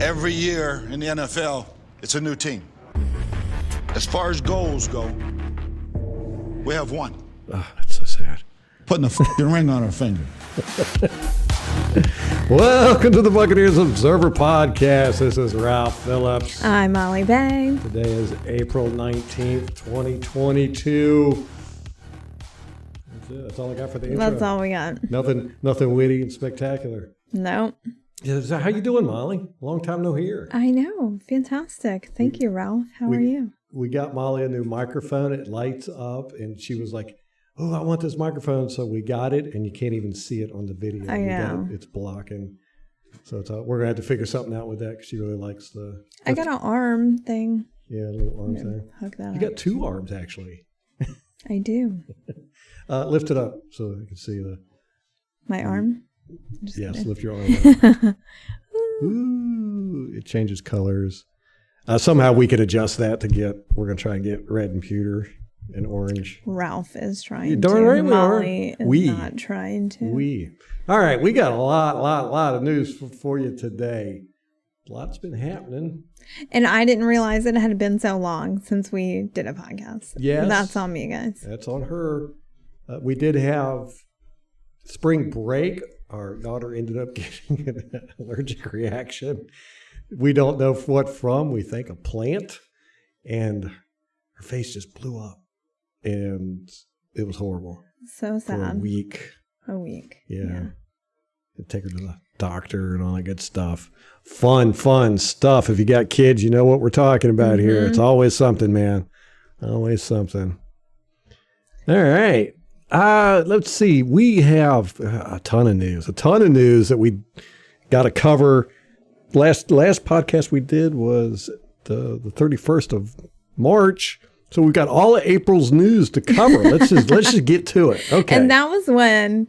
Every year in the NFL, it's a new team. As far as goals go, we have one. Oh, that's so sad. Putting a fucking ring on our finger. Welcome to the Buccaneers Observer Podcast. This is Ralph Phillips. I'm Molly Bay. Today is April 19th, 2022. That's it. That's all I got for the intro. That's all we got. Nothing witty and spectacular. No. So how you doing, Molly? Long time no hear. I know. Fantastic. Thank you, Ralph. How are you? We got Molly a new microphone. It lights up, and she was like, "Oh, I want this microphone." So we got it, and you can't even see it on the video. I know. It's blocking. So we're gonna have to figure something out with that because she really likes the. I got an arm thing. Yeah, a little arm thing. Hook that up. You got two arms actually. I do. Lift it up so I can see the. My arm. Yes, kidding. Lift your arm up. Ooh, it changes colors. Somehow we could adjust that to get. We're gonna try and get red and pewter and orange. Ralph is trying darn to. Right Molly we is not trying to. All right, we got a lot of news for you today. A lot's been happening. And I didn't realize it had been so long since we did a podcast. Yes. That's on me, guys. That's on her. We did have spring break. Our daughter ended up getting an allergic reaction. We don't know what from. We think a plant. And her face just blew up. And it was horrible. So sad. For a week. Yeah. Take her to the doctor and all that good stuff. Fun stuff. If you got kids, you know what we're talking about here. It's always something, man. Always something. All right. Let's see. We have a ton of news that we got to cover. Last podcast we did was the 31st of March. So we've got all of April's news to cover. Let's just get to it. Okay. And that was when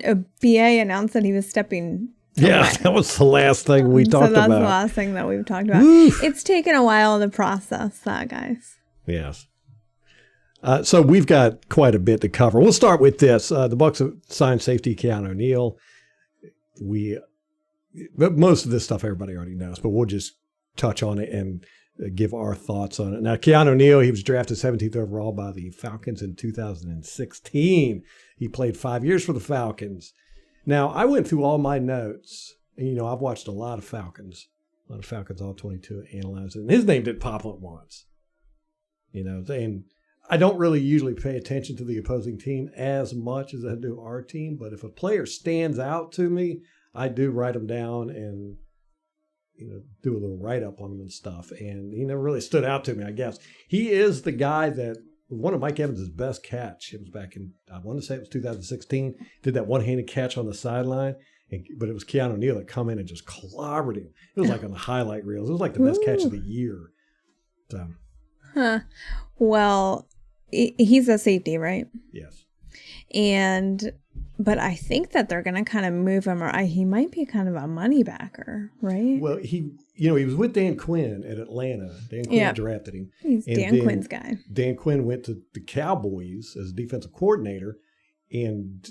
a BA announced that he was stepping away. Yeah, that was the last thing we talked about. So that's the last thing that we've talked about. Oof. It's taken a while to process that, guys. Yes. So we've got quite a bit to cover. We'll start with this. The Bucs have signed safety Keanu Neal. But most of this stuff everybody already knows, but we'll just touch on it and give our thoughts on it. Now, Keanu Neal, he was drafted 17th overall by the Falcons in 2016. He played 5 years for the Falcons. Now, I went through all my notes, and, I've watched a lot of Falcons all 22, analyzed it, and his name didn't pop up once. And I don't really usually pay attention to the opposing team as much as I do our team, but if a player stands out to me, I do write them down and do a little write-up on them and stuff. And he never really stood out to me, I guess. He is the guy that one of Mike Evans' best catch. It was back in, I want to say it was 2016, did that one-handed catch on the sideline. But it was Keanu Neal that come in and just clobbered him. It was like on the highlight reels. It was like the best catch of the year. So. Huh. Well, he's a safety, right? Yes. But I think that they're going to kind of move him, or he might be kind of a money backer, right? Well, he was with Dan Quinn at Atlanta. Dan Quinn drafted him. He's Dan Quinn's guy. Dan Quinn went to the Cowboys as defensive coordinator, and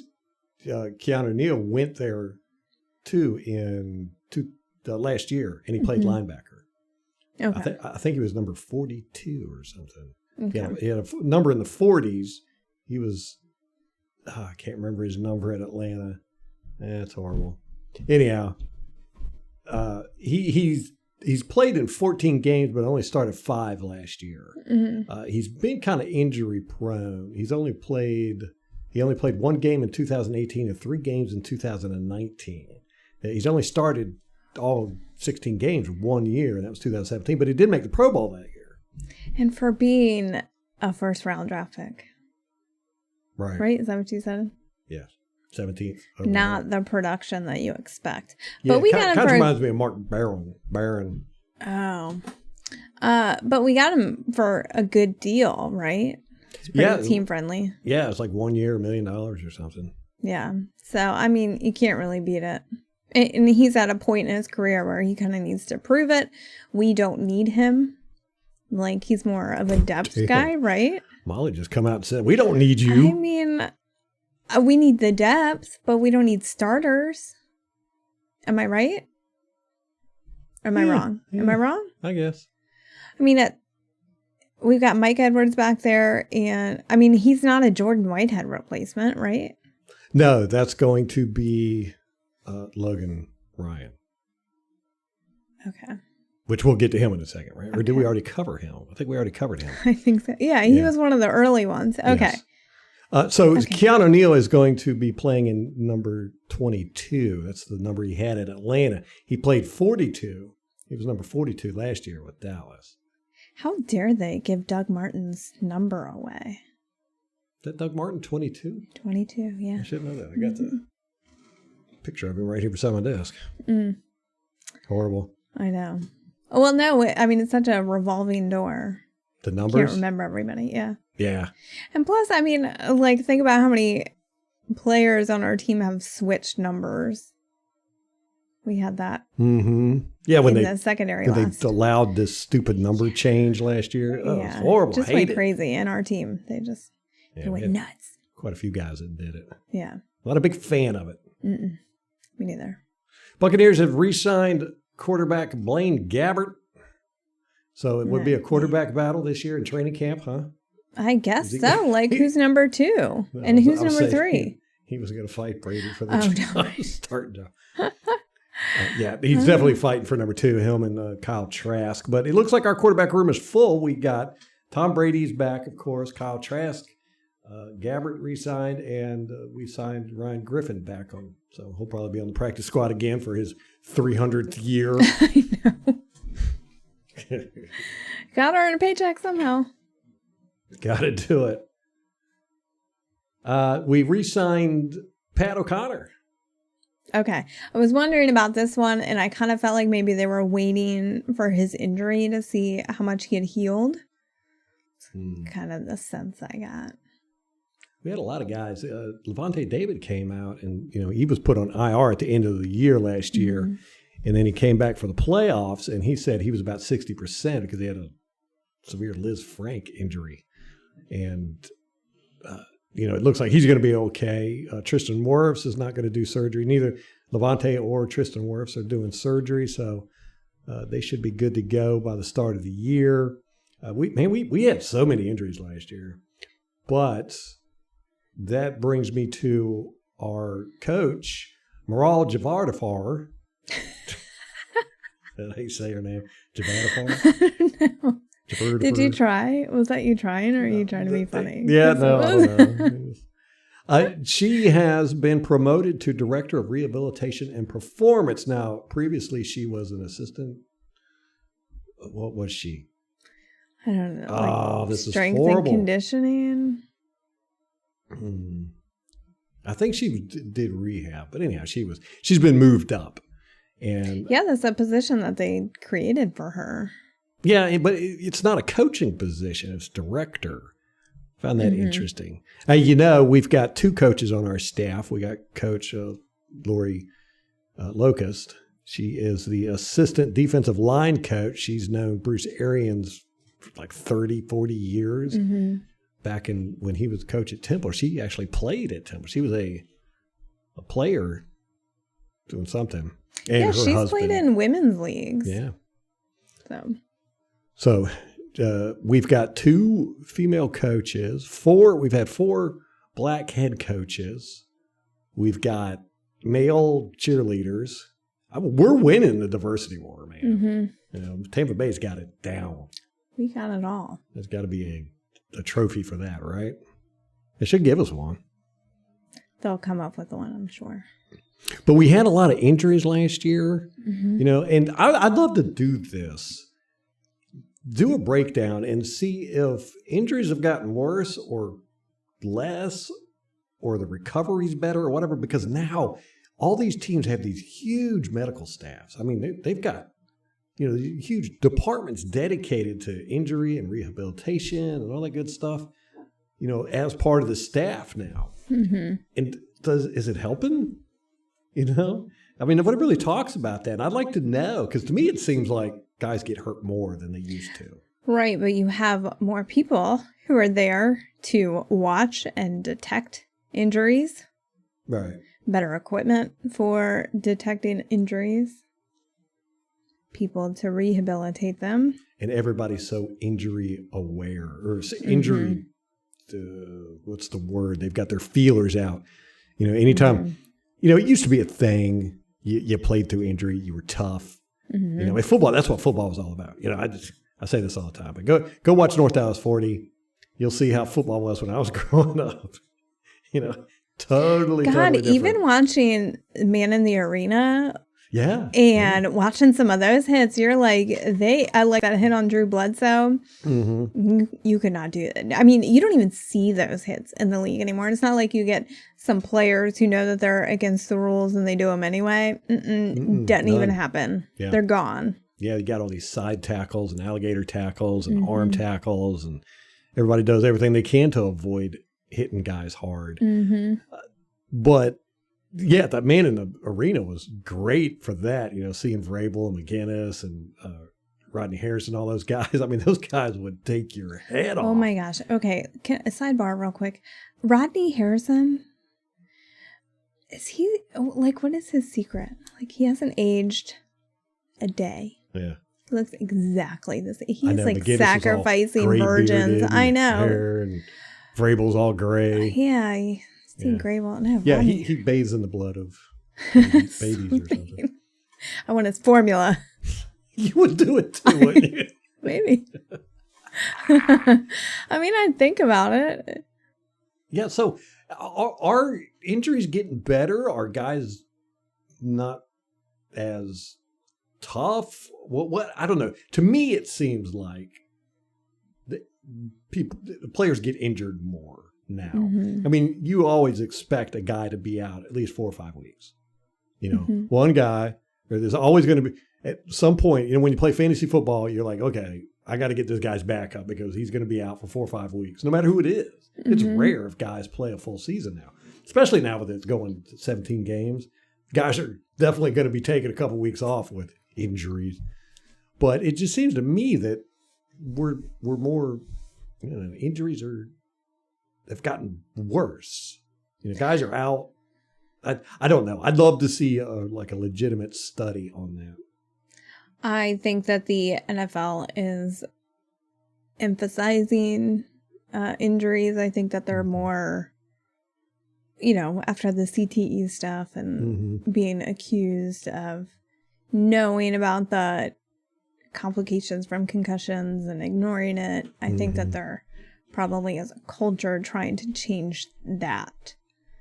Keanu Neal went there too in last year, and he played linebacker. Okay. I think he was number 42 or something. Okay. He had a number in the 40s. He was, I can't remember his number at Atlanta. That's horrible. Anyhow, he's played in 14 games, but only started 5 last year. Mm-hmm. He's been kind of injury prone. He only played 1 game in 2018 and 3 games in 2019. He's only started all 16 games 1 year, and that was 2017. But he did make the Pro Bowl that year. And for being a first-round draft pick. Right. Right? Is that what you said? Yes. 17th. Overall. Not the production that you expect. Yeah, but we got him kind for... of reminds me of Mark Barron. Oh. But we got him for a good deal, right? It's pretty team-friendly. Yeah, it's like 1 year, $1 million or something. Yeah. So, I mean, you can't really beat it. And he's at a point in his career where he kind of needs to prove it. We don't need him. Like, he's more of a depth guy, right? Molly just come out and said, we don't need you. I mean, we need the depth, but we don't need starters. Am I right? Or am I wrong? Am I wrong? I guess. I mean, we've got Mike Edwards back there, and I mean, he's not a Jordan Whitehead replacement, right? No, that's going to be Logan Ryan. Okay. Which we'll get to him in a second, right? Or did we already cover him? I think we already covered him. I think so. Yeah, he was one of the early ones. Okay. Yes. Keanu Neal is going to be playing in number 22. That's the number he had at Atlanta. He played 42. He was number 42 last year with Dallas. How dare they give Doug Martin's number away? Is that Doug Martin, 22? 22, yeah. I should know that. I got the picture of him right here beside my desk. Horrible. I know. Well, no, I mean, it's such a revolving door. The numbers? Can't remember everybody, yeah. Yeah. And plus, I mean, like, think about how many players on our team have switched numbers. We had that. Mm-hmm. Yeah, when the secondary they allowed this stupid number change last year. Oh, yeah. It was horrible. Just went crazy in our team. They just went nuts. Quite a few guys that did it. Yeah. Not a big fan of it. Me neither. Buccaneers have re-signed quarterback Blaine Gabbert. So it would be a quarterback battle this year in training camp, huh? I guess so. Like, who's number 2? And who's number 3? He was going to fight Brady for the job. Starting to. Yeah, he's definitely fighting for number 2, him and Kyle Trask. But it looks like our quarterback room is full. We got Tom Brady's back, of course, Kyle Trask. Gabbert re-signed, and we signed Ryan Griffin back on. So he'll probably be on the practice squad again for his 300th year. I know. Gotta earn a paycheck somehow. Gotta do it. We re-signed Pat O'Connor. Okay. I was wondering about this one, and I kind of felt like maybe they were waiting for his injury to see how much he had healed. Kind of the sense I got. We had a lot of guys. Levante David came out, and he was put on IR at the end of the year last year, and then he came back for the playoffs, and he said he was about 60% because he had a severe Liz Frank injury, and it looks like he's going to be okay. Tristan Wirfs is not going to do surgery. Neither Levante or Tristan Wirfs are doing surgery, so they should be good to go by the start of the year. We had so many injuries last year, but that brings me to our coach, Maral Javardafar. Did I say her name? Javardafar? I don't know. Did you try? Was that you trying, or are you trying to be funny? Yeah, no, I don't know. She has been promoted to Director of Rehabilitation and Performance. Now, previously she was an assistant. What was she? I don't know. Oh, this is horrible. Strength and conditioning. I think she did rehab, but anyhow, she's been moved up, and that's a position that they created for her. Yeah, but it's not a coaching position; it's director. I found that interesting. We've got 2 coaches on our staff. We got Coach Lori Locust. She is the assistant defensive line coach. She's known Bruce Arians for like 30, 40 years. Back when he was coach at Temple, she actually played at Temple. She was a player doing something. And her she's husband played in women's leagues. Yeah. So we've got 2 female coaches. We've had 4 black head coaches. We've got male cheerleaders. We're winning the diversity war, man. Tampa Bay's got it down. We got it all. There's got to be a trophy for that, right? They should give us one. They'll come up with one, I'm sure. But we had a lot of injuries last year, and I'd love to do this. Do a breakdown and see if injuries have gotten worse or less, or the recovery's better or whatever, because now all these teams have these huge medical staffs. I mean, they've got huge departments dedicated to injury and rehabilitation and all that good stuff, as part of the staff now. And is it helping? I mean, nobody really talks about that. And I'd like to know, because to me it seems like guys get hurt more than they used to. Right, but you have more people who are there to watch and detect injuries. Right. Better equipment for detecting injuries. people to rehabilitate them. And everybody's so injury aware or injury. What's the word? They've got their feelers out. You know, anytime, you know, it used to be a thing. You played through injury. You were tough. You know, football, that's what football was all about. You know, I say this all the time, but go watch North Dallas 40. You'll see how football was when I was growing up. You know, totally different. Even watching Man in the Arena. Yeah. And watching some of those hits, you're like, I like that hit on Drew Bledsoe. You could not do it. I mean, you don't even see those hits in the league anymore. It's not like you get some players who know that they're against the rules and they do them anyway. Doesn't even happen. Yeah. They're gone. Yeah, you got all these side tackles and alligator tackles and arm tackles, and everybody does everything they can to avoid hitting guys hard. But yeah, that Man in the Arena was great for that. You know, seeing Vrabel and McGinnis and Rodney Harrison, all those guys. I mean, those guys would take your head off. Oh my gosh. Okay, a sidebar real quick. Rodney Harrison, is he like? What is his secret? Like, he hasn't aged a day. Yeah. He looks exactly the same. He's like McGinnis sacrificing virgins. I know. And Vrabel's all gray. Yeah. Steve Grable. No. Yeah, he bathes in the blood of babies or something. I want his formula. You would do it too, wouldn't you? Maybe. I mean, I'd think about it. Yeah, so are injuries getting better? Are guys not as tough? What I don't know. To me, it seems like the players get injured more now. I mean, you always expect a guy to be out at least 4 or 5 weeks. You know, one guy, there's always going to be, at some point, you know, when you play fantasy football, you're like, okay, I got to get this guy's back up because he's going to be out for 4 or 5 weeks, no matter who it is. It's rare if guys play a full season now, especially now with it's going to 17 games. Guys are definitely going to be taking a couple weeks off with injuries. But it just seems to me that we're more, you know, injuries have gotten worse. You know, guys are out. I don't know. I'd love to see like a legitimate study on that. I think that the NFL is emphasizing injuries. I think that they're more, you know, after the CTE stuff and being accused of knowing about the complications from concussions and ignoring it. I think that they're probably as a culture trying to change that.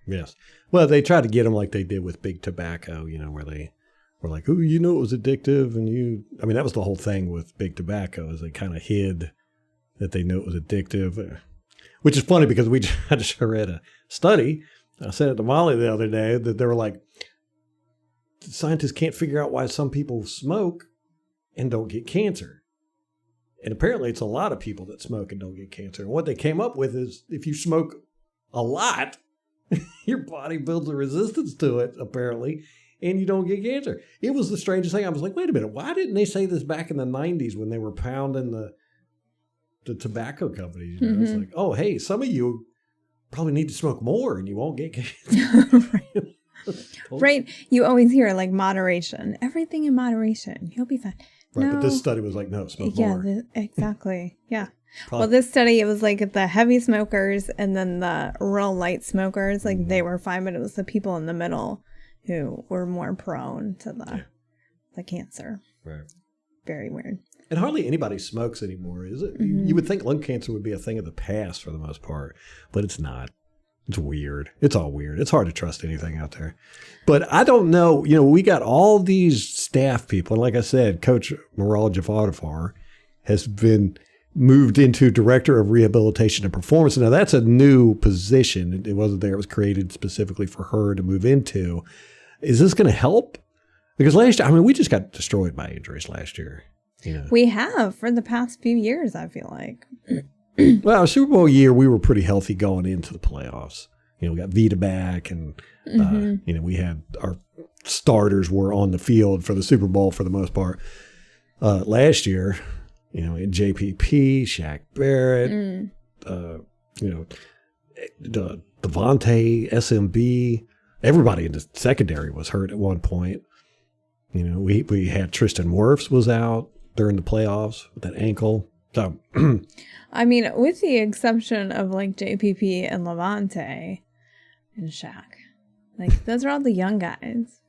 Yes. Well, they tried to get them like they did with big tobacco, you know, where they were like, oh, you know, it was addictive. And I mean, that was the whole thing with big tobacco, is they kind of hid that they knew it was addictive, which is funny because I just read a study. I said it to Molly the other day that they were like, scientists can't figure out why some people smoke and don't get cancer. And apparently it's a lot of people that smoke and don't get cancer. And what they came up with is if you smoke a lot, your body builds a resistance to it, apparently, and you don't get cancer. It was the strangest thing. I was like, wait a minute, why didn't they say this back in the 90s when they were pounding the tobacco companies? You know? It's like, oh, hey, some of you probably need to smoke more and you won't get cancer. Right. You always hear like moderation. Everything in moderation. You'll be fine. Right, but this study was like, no, smoke more. Yeah, exactly. Yeah. Well, this study, it was like the heavy smokers and then the real light smokers, like they were fine, but it was the people in the middle who were more prone to the cancer. Right. Very weird. And hardly anybody smokes anymore, is it? You would think lung cancer would be a thing of the past for the most part, but it's not. It's weird. It's all weird. It's hard to trust anything out there. But I don't know. You know, we got all these staff people. And like I said, Coach Maral Javadafar has been moved into Director of Rehabilitation and Performance. Now, that's a new position. It wasn't there. It was created specifically for her to move into. Is this going to help? Because last year, I mean, we just got destroyed by injuries last year. You know. We have for the past few years, I feel like. Well, our Super Bowl year, we were pretty healthy going into the playoffs. You know, we got Vita back, and you know, we had our starters were on the field for the Super Bowl for the most part. Last year, you know, in JPP, Shaq Barrett, you know, Devontae, SMB, everybody in the secondary was hurt at one point. We had Tristan Wirfs was out during the playoffs with that ankle. So, I mean, with the exception of like JPP and Levante and Shaq, like those are all the young guys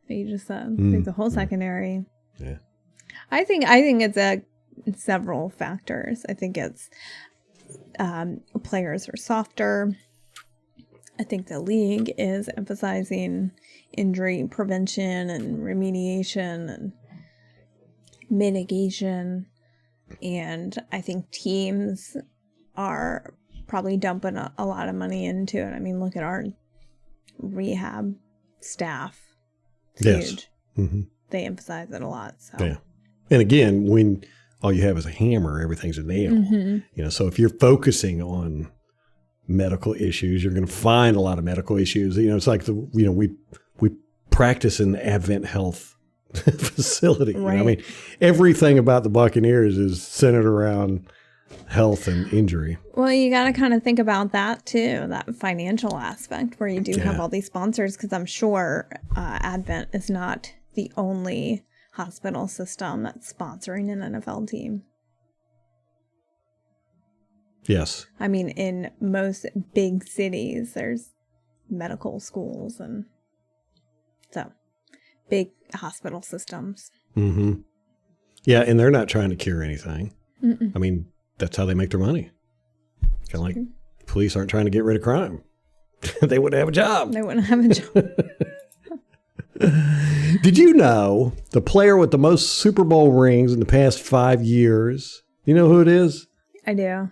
that you just said. Like the whole secondary. Yeah. I think it's several factors. I think it's players are softer. I think the league is emphasizing injury prevention and remediation and mitigation. And I think teams are probably dumping a lot of money into it. I mean, look at our rehab staff. It's huge. Mm-hmm. They emphasize it a lot. So. Yeah. And again, when all you have is a hammer, everything's a nail. Mm-hmm. So if you're focusing on medical issues, you're going to find a lot of medical issues. It's like we practice in the Advent Health facility. Right. I mean, everything about the Buccaneers is centered around health and injury. Well, you got to kind of think about that too, that financial aspect where you do have all these sponsors, because I'm sure Advent is not the only hospital system that's sponsoring an NFL team. Yes. I mean, in most big cities, there's medical schools and so big hospital systems. Mm-hmm. Yeah, and they're not trying to cure anything. I mean, that's how they make their money. Kind of like police aren't trying to get rid of crime. They wouldn't have a job. They wouldn't have a job. Did you know the player with the most Super Bowl rings in the past 5 years? You know who it is? I do.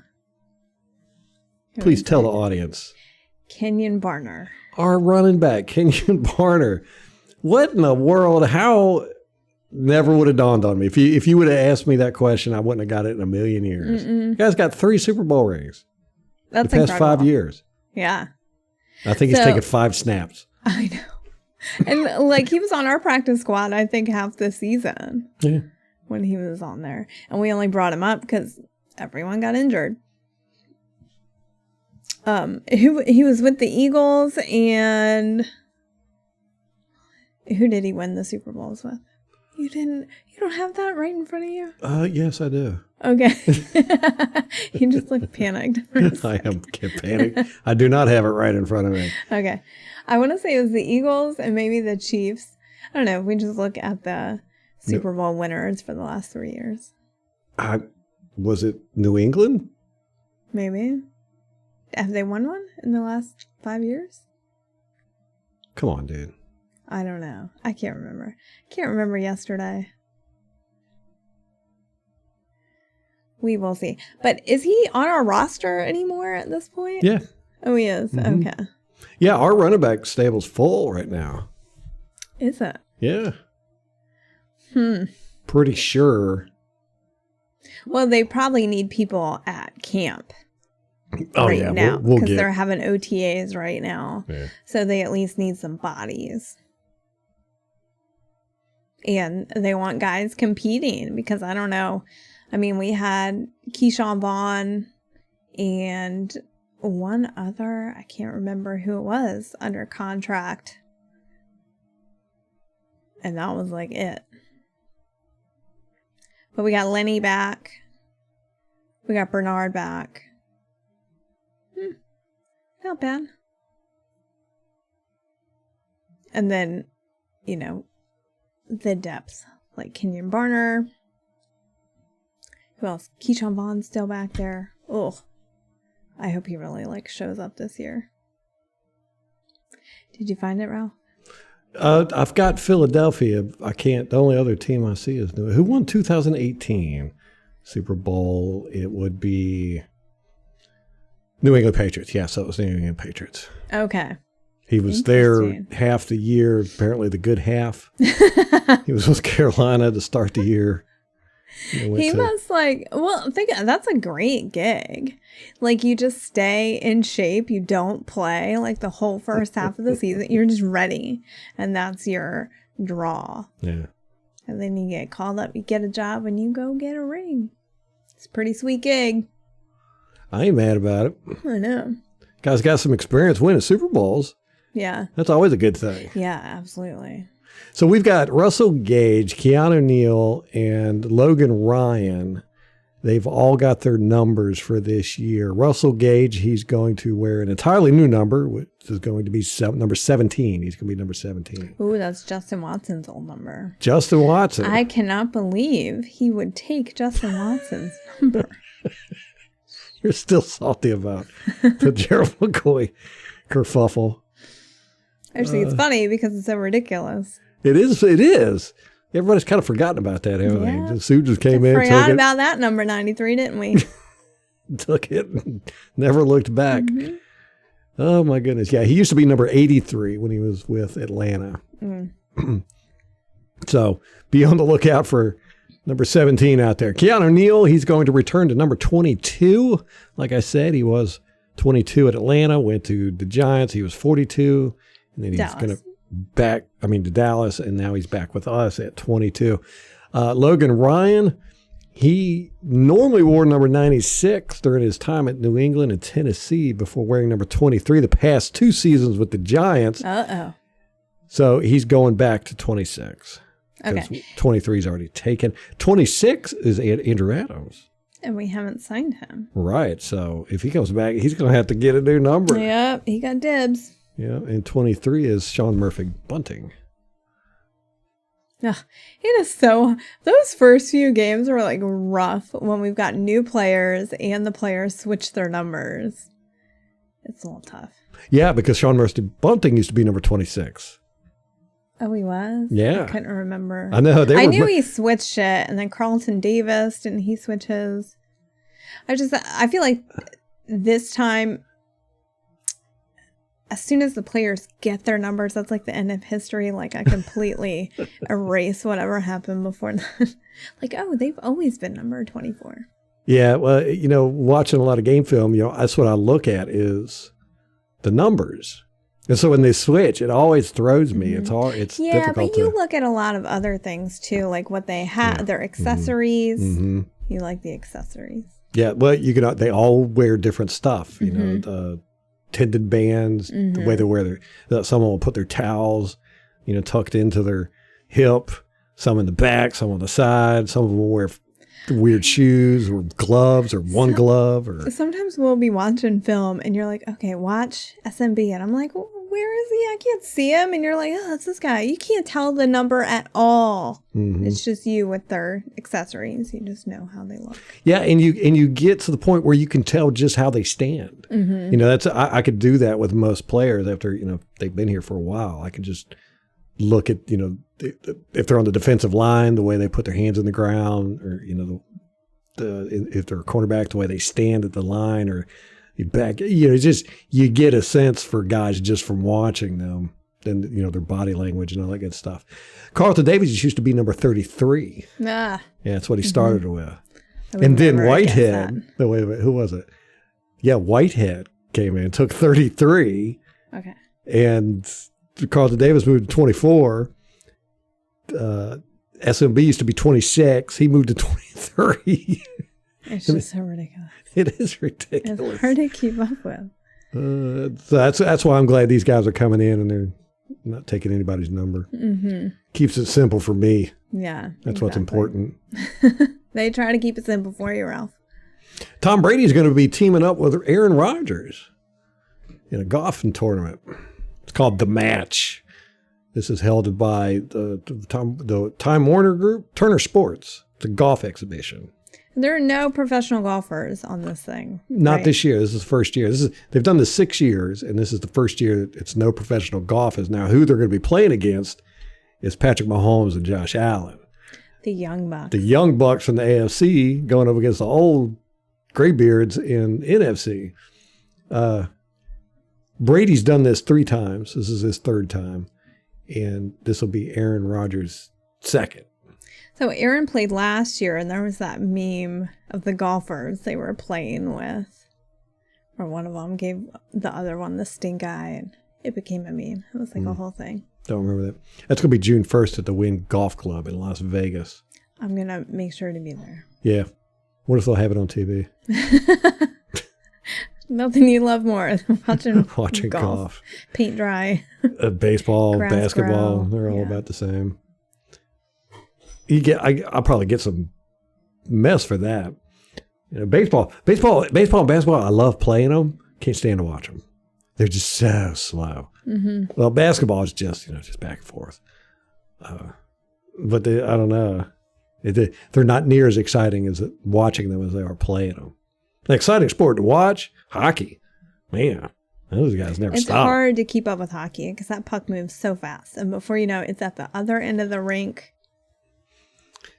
Please tell the audience. Kenyon Barner. Our running back, Kenyon Barner. What in the world? How? Never would have dawned on me. If you would have asked me that question, I wouldn't have got it in a million years. The guy's got 3 Super Bowl rings. That's the past incredible. 5 years. Yeah. I think he's taken 5 snaps. I know. And like he was on our practice squad, I think, half the season. Yeah. When he was on there. And we only brought him up because everyone got injured. He was with the Eagles, and who did he win the Super Bowls with? You don't have that right in front of you? Yes, I do. Okay. He just looked panicked. I am panicked. I do not have it right in front of me. Okay. I want to say it was the Eagles and maybe the Chiefs. I don't know. If we just look at the Super Bowl winners for the last 3 years. Was it New England? Maybe. Have they won one in the last 5 years? Come on, dude. I don't know. I can't remember. Can't remember yesterday. We will see. But is he on our roster anymore at this point? Yeah. Oh, he is. Mm-hmm. Okay. Yeah, our running back stable's full right now. Is it? Yeah. Pretty sure. Well, they probably need people at camp. Oh, right yeah. now, We'll because they're having OTAs right now. Yeah. So they at least need some bodies. And they want guys competing because I don't know. I mean, we had Keyshawn Vaughn and one other, I can't remember who it was, under contract. And that was like it. But we got Lenny back. We got Bernard back. Not bad. And then, the depth. Like Kenyon Barner. Who else? Keyshawn Vaughn's still back there. Ugh. I hope he really shows up this year. Did you find it, Ralph? I've got Philadelphia. The only other team I see is who won 2018 Super Bowl. It would be New England Patriots. Yes, that was the New England Patriots. Okay. He was there half the year, apparently the good half. He was with Carolina to start the year. He must that's a great gig. You just stay in shape. You don't play the whole first half of the season. You're just ready. And that's your draw. Yeah. And then you get called up, you get a job, and you go get a ring. It's a pretty sweet gig. I ain't mad about it. I know. Guy's got some experience winning Super Bowls. Yeah. That's always a good thing. Yeah, absolutely. So we've got Russell Gage, Keanu Neal, and Logan Ryan. They've all got their numbers for this year. Russell Gage, he's going to wear an entirely new number, which is going to be number 17. He's going to be number 17. Ooh, that's Justin Watson's old number. Justin Watson. I cannot believe he would take Justin Watson's number. You're still salty about the Gerald McCoy kerfuffle. Actually, it's funny because it's so ridiculous. It is. It is. Everybody's kind of forgotten about that, haven't they? The suit just came in. Forgot about that number 93, didn't we? Took it and never looked back. Mm-hmm. Oh, my goodness. Yeah, he used to be number 83 when he was with Atlanta. So be on the lookout for number 17 out there. Keanu Neal, he's going to return to number 22. Like I said, he was 22 at Atlanta, went to the Giants. He was 42. And then he's going to to Dallas, and now he's back with us at 22. Logan Ryan, he normally wore number 96 during his time at New England and Tennessee before wearing number 23 the past 2 seasons with the Giants. Uh-oh. So he's going back to 26. Okay. 23 is already taken. 26 is Andrew Adams. And we haven't signed him. Right. So if he comes back, he's going to have to get a new number. Yep, he got dibs. Yeah, and 23 is Sean Murphy-Bunting. Ugh, it is so, those first few games were like rough when we've got new players and the players switch their numbers. It's a little tough. Yeah, because Sean Murphy-Bunting used to be number 26. Oh, he was? Yeah. I couldn't remember. I know. I knew he switched it, and then Carlton Davis, didn't he switch his? I feel like this time, as soon as the players get their numbers, that's like the end of history. Like, I completely erase whatever happened before that. Like, oh, they've always been number 24. Yeah, well, watching a lot of game film, that's what I look at is the numbers. And so when they switch, it always throws me. It's hard. It's difficult. Yeah, but you look at a lot of other things too, like what they have, their accessories. Mm-hmm. You like the accessories. Yeah, well, they all wear different stuff. The tendon bands, the way they wear someone will put their towels, tucked into their hip. Some in the back, some on the side. Some of them will wear weird shoes or gloves or one glove. Or sometimes we'll be watching film and you're like, okay, watch SMB, and I'm like, where is he? I can't see him. And you're like, oh, that's this guy. You can't tell the number at all. Mm-hmm. It's just you with their accessories. You just know how they look. Yeah, and you get to the point where you can tell just how they stand. Mm-hmm. That's I could do that with most players after they've been here for a while. I could just look at if they're on the defensive line, the way they put their hands in the ground, or if they're a cornerback, the way they stand at the line, or back. You get a sense for guys just from watching them, and their body language and all that good stuff. Carlton Davis used to be number 33. Yeah, that's what he started with. And then Whitehead. Wait, who was it? Yeah, Whitehead came in, took 33. Okay. And Carlton Davis moved to 24. SMB used to be 26. He moved to 23. It's just so ridiculous. It is ridiculous. It's hard to keep up with. So that's why I'm glad these guys are coming in and they're not taking anybody's number. Mm-hmm. Keeps it simple for me. Yeah, that's what's important. They try to keep it simple for you, Ralph. Tom Brady's going to be teaming up with Aaron Rodgers in a golfing tournament. It's called The Match. This is held by the Time Warner Group, Turner Sports. It's a golf exhibition. There are no professional golfers on this thing. Not this year. This is the first year. They've done this 6 years, and this is the first year it's no professional golfers. Now, who they're going to be playing against is Patrick Mahomes and Josh Allen. The Young Bucks. The Young Bucks from the AFC going up against the old graybeards in NFC. Brady's done this 3 times. This is his 3rd time. And this will be Aaron Rodgers' 2nd. So Aaron played last year, and there was that meme of the golfers they were playing with. Or one of them gave the other one the stink eye, and it became a meme. It was like a whole thing. Don't remember that. That's going to be June 1st at the Wynn Golf Club in Las Vegas. I'm going to make sure to be there. Yeah. What if they'll have it on TV? Nothing you love more than watching golf. Paint dry. Baseball, Grass basketball, grow. they're all about the same. I'll probably get some mess for that. Baseball, and basketball, I love playing them. Can't stand to watch them. They're just so slow. Mm-hmm. Well, basketball is just back and forth. But I don't know. They're not near as exciting as watching them as they are playing them. An exciting sport to watch, hockey. Man, those guys never stop. It's hard to keep up with hockey because that puck moves so fast. And before you know it, it's at the other end of the rink.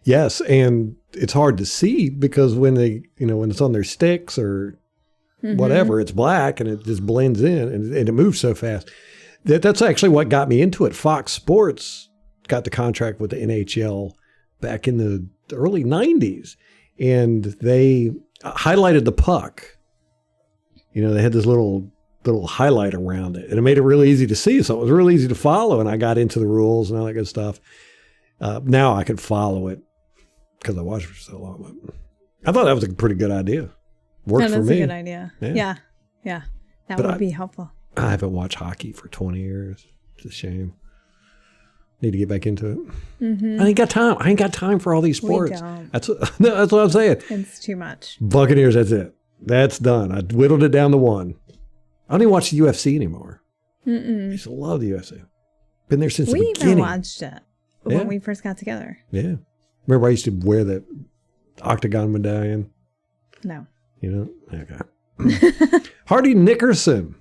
Yes, and it's hard to see because when when it's on their sticks or whatever, it's black and it just blends in and it moves so fast. That's actually what got me into it. Fox Sports got the contract with the NHL back in the early 90s, and they highlighted the puck. They had this little highlight around it, and it made it really easy to see. So it was really easy to follow, and I got into the rules and all that good stuff. Now I can follow it because I watched it for so long. But I thought that was a pretty good idea. Worked for me. That's a good idea. Yeah. That would be helpful. I haven't watched hockey for 20 years. It's a shame. Need to get back into it. Mm-hmm. I ain't got time. I ain't got time for all these sports. We don't. That's what I'm saying. It's too much. Buccaneers, that's it. That's done. I whittled it down to one. I don't even watch the UFC anymore. I used to love the UFC. Been there since the beginning. We even watched it when we first got together. Yeah. Remember I used to wear the octagon medallion? No. Okay. Hardy Nickerson.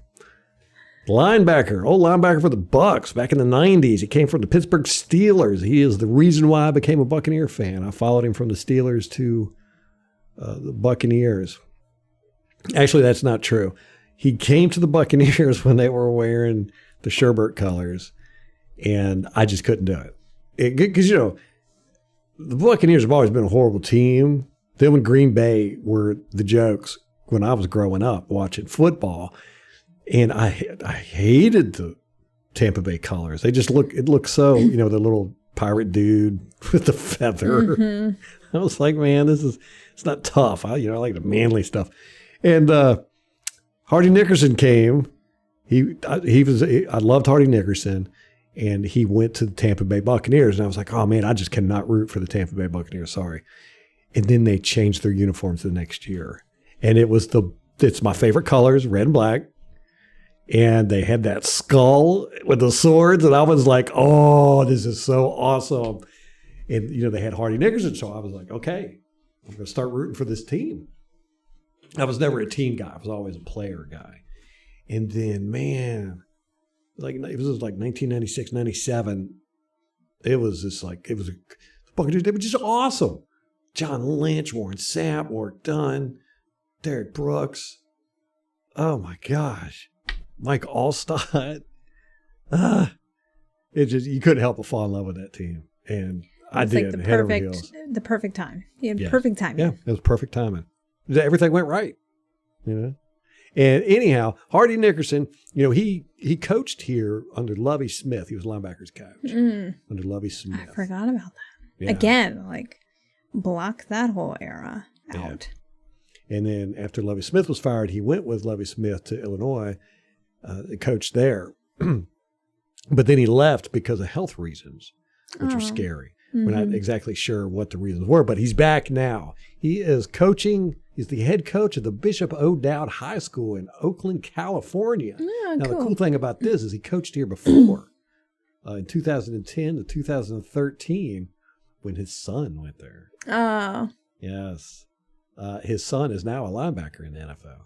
Old linebacker for the Bucs back in the 90s. He came from the Pittsburgh Steelers. He is the reason why I became a Buccaneer fan. I followed him from the Steelers to the Buccaneers. Actually, that's not true. He came to the Buccaneers when they were wearing the Sherbert colors, and I just couldn't do it. Because, the Buccaneers have always been a horrible team. Them and Green Bay were the jokes when I was growing up watching football. And I hated the Tampa Bay colors. It looked so, the little pirate dude with the feather. Mm-hmm. I was like, man, it's not tough. I like the manly stuff. And Hardy Nickerson came. I loved Hardy Nickerson, and he went to the Tampa Bay Buccaneers. And I was like, oh man, I just cannot root for the Tampa Bay Buccaneers. Sorry. And then they changed their uniforms the next year, and it's my favorite colors, red and black. And they had that skull with the swords, and I was like, oh, this is so awesome. And, they had Hardy Nickerson, so I was like, okay, I'm going to start rooting for this team. I was never a team guy. I was always a player guy. And then, man, it was like 1996, 97. It was just the Buccaneers, they were just awesome. John Lynch, Warren Sapp, Warwick Dunn, Derek Brooks. Oh, my gosh. Mike Allstott. You couldn't help but fall in love with that team. And I did. The perfect time. You had perfect timing. Yeah, it was perfect timing. Everything went right. And anyhow, Hardy Nickerson, he coached here under Lovie Smith. He was linebackers coach under Lovie Smith. I forgot about that. Yeah. Again, block that whole era out. Yeah. And then after Lovie Smith was fired, he went with Lovie Smith to Illinois. Coached there. But then he left because of health reasons, which are scary. Mm-hmm. We're not exactly sure what the reasons were, but he's back now. He is coaching. He's the head coach of the Bishop O'Dowd High School in Oakland, California. Now, the cool thing about this is he coached here before in 2010 to 2013 when his son went there. Oh. Yes. His son is now a linebacker in the NFL.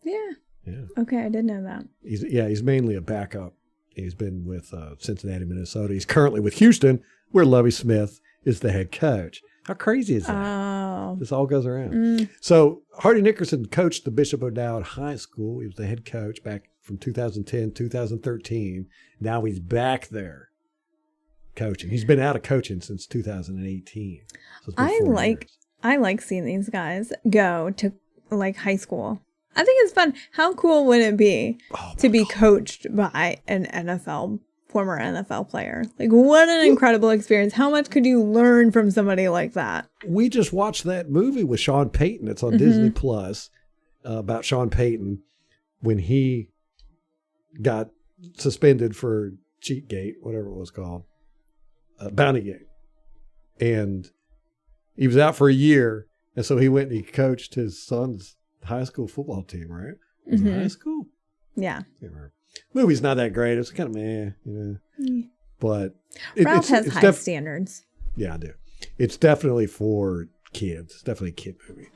Yeah. Yeah. Okay, I did know that. He's mainly a backup. He's been with Cincinnati, Minnesota. He's currently with Houston, where Lovie Smith is the head coach. How crazy is that? Oh. This all goes around. So Hardy Nickerson coached the Bishop O'Dowd High School. He was the head coach back from 2010, 2013. Now he's back there coaching. He's been out of coaching since 2018. So I like seeing these guys go to high school. I think it's fun. How cool would it be to be coached by an former NFL player? What an incredible experience. How much could you learn from somebody like that? We just watched that movie with Sean Payton. It's on Disney Plus about Sean Payton. when he got suspended for Cheatgate, whatever it was called, Bountygate. And he was out for a year. And so he went and he coached his son's high school football team, right? Was it high school? Yeah. Movie's not that great. It's kind of meh, you know. But Ralph has high standards. Yeah, I do. It's definitely for kids. It's definitely a kid movie.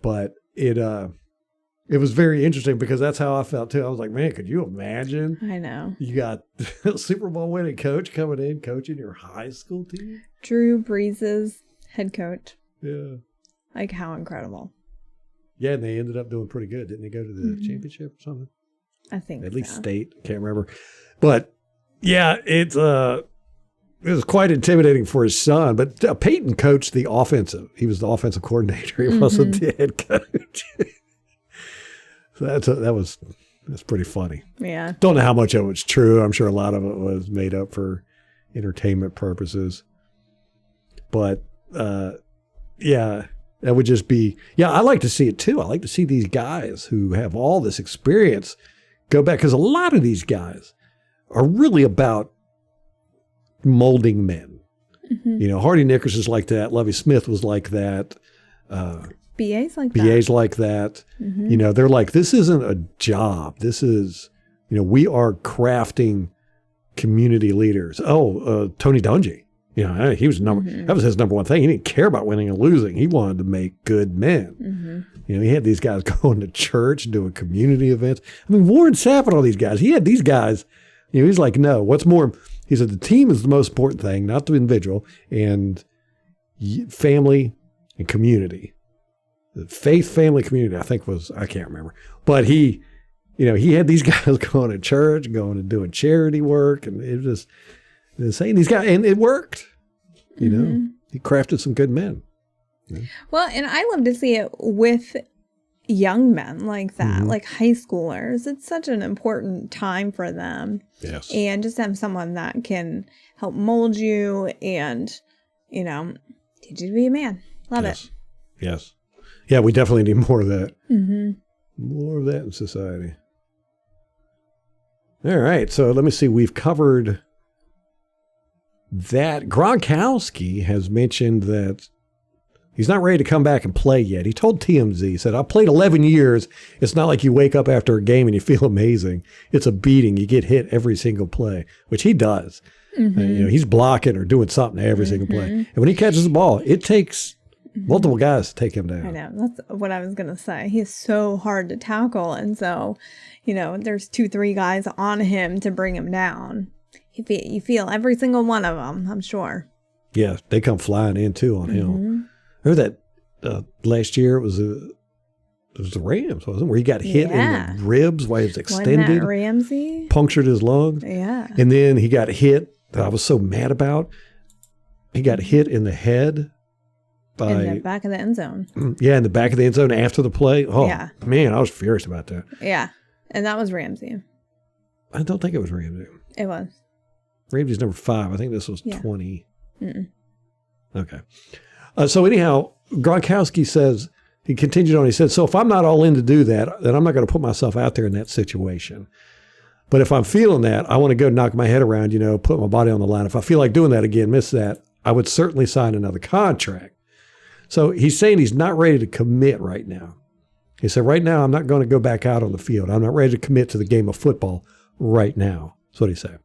But it was very interesting because that's how I felt too. I was like, man, could you imagine? I know. You got a Super Bowl winning coach coming in, coaching your high school team. Drew Brees' head coach. Yeah. Like, how incredible. Yeah, and they ended up doing pretty good. Didn't they go to the championship or something? I think at least state. Can't remember. But yeah, it was quite intimidating for his son. But Peyton coached the offensive. He was the offensive coordinator. He wasn't the head coach. So that's pretty funny. Yeah. Don't know how much of it was true. I'm sure a lot of it was made up for entertainment purposes. But yeah, that would just be, I like to see it too. I like to see these guys who have all this experience go back, because a lot of these guys are really about molding men. You know, Hardy Nickerson's like that. Lovie Smith was like that. BA's like BA's like that. You know, they're like, this isn't a job. This is, you know, we are crafting community leaders. Tony Dungy. You know, he was that was his number one thing. He didn't care about winning and losing. He wanted to make good men. You know, he had these guys going to church, doing community events. I mean, Warren Sapp and all these guys. He had these guys, you know, he's like, no, what's more, he said the team is the most important thing, not the individual, and family and community. Faith, family, community, I think I can't remember. But he had these guys going to church, going and doing charity work, and it was just saying these guys, and it worked. You know, he crafted some good men. Yeah. Well, and I love to see it with young men like that, like high schoolers. It's such an important time for them. Yes. And just have someone that can help mold you and, you know, teach you to be a man. Love it. Yes. Yeah, we definitely need more of that. More of that in society. All right. So let me see. We've covered that. Gronkowski has mentioned that he's not ready to come back and play yet. He told TMZ, he said, I played 11 years. It's not like you wake up after a game and you feel amazing. It's a beating. You get hit every single play, which he does. You know, he's blocking or doing something every single play. And when he catches the ball, it takes multiple guys to take him down. I know. That's what I was going to say. He's so hard to tackle. And so, you know, there's 2-3 guys on him to bring him down. You feel every single one of them, I'm sure. Yeah, they come flying in too on him. Remember that last year it was the Rams, wasn't it? Where he got hit in the ribs while he was extended. Wasn't that Ramsey? Punctured his lung. Yeah. And then he got hit that I was so mad about. He got hit in the head in the back of the end zone. Yeah, in the back of the end zone after the play. Oh, yeah. Man, I was furious about that. Yeah. And that was Ramsey. I don't think it was Ramsey. It was. Ramsey's number 5. I think this was 20. Okay. So anyhow, Gronkowski says, he continued on, he said, so if I'm not all in to do that, then I'm not going to put myself out there in that situation. But if I'm feeling that, I want to go knock my head around, you know, put my body on the line. If I feel like doing that again, miss that, I would certainly sign another contract. So he's saying he's not ready to commit right now. He said, right now, I'm not going to go back out on the field. I'm not ready to commit to the game of football right now. That's what he said.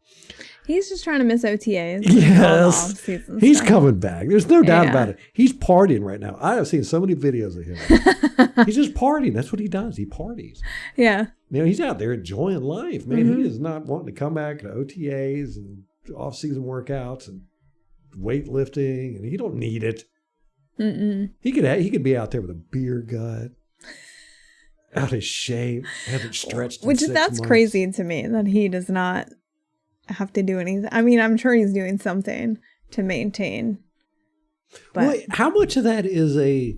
He's just trying to miss OTAs. Yes. He's coming back. There's no doubt about it. He's partying right now. I have seen so many videos of him. He's just partying. That's what he does. He parties. Yeah. You know, he's out there enjoying life, man. He is not wanting to come back to OTAs and off-season workouts and weightlifting, and he don't need it. He could be out there with a beer gut, out of shape, haven't stretched. Which that's crazy to me that he does not have to do anything. I mean, I'm sure he's doing something to maintain. But well, how much of that is a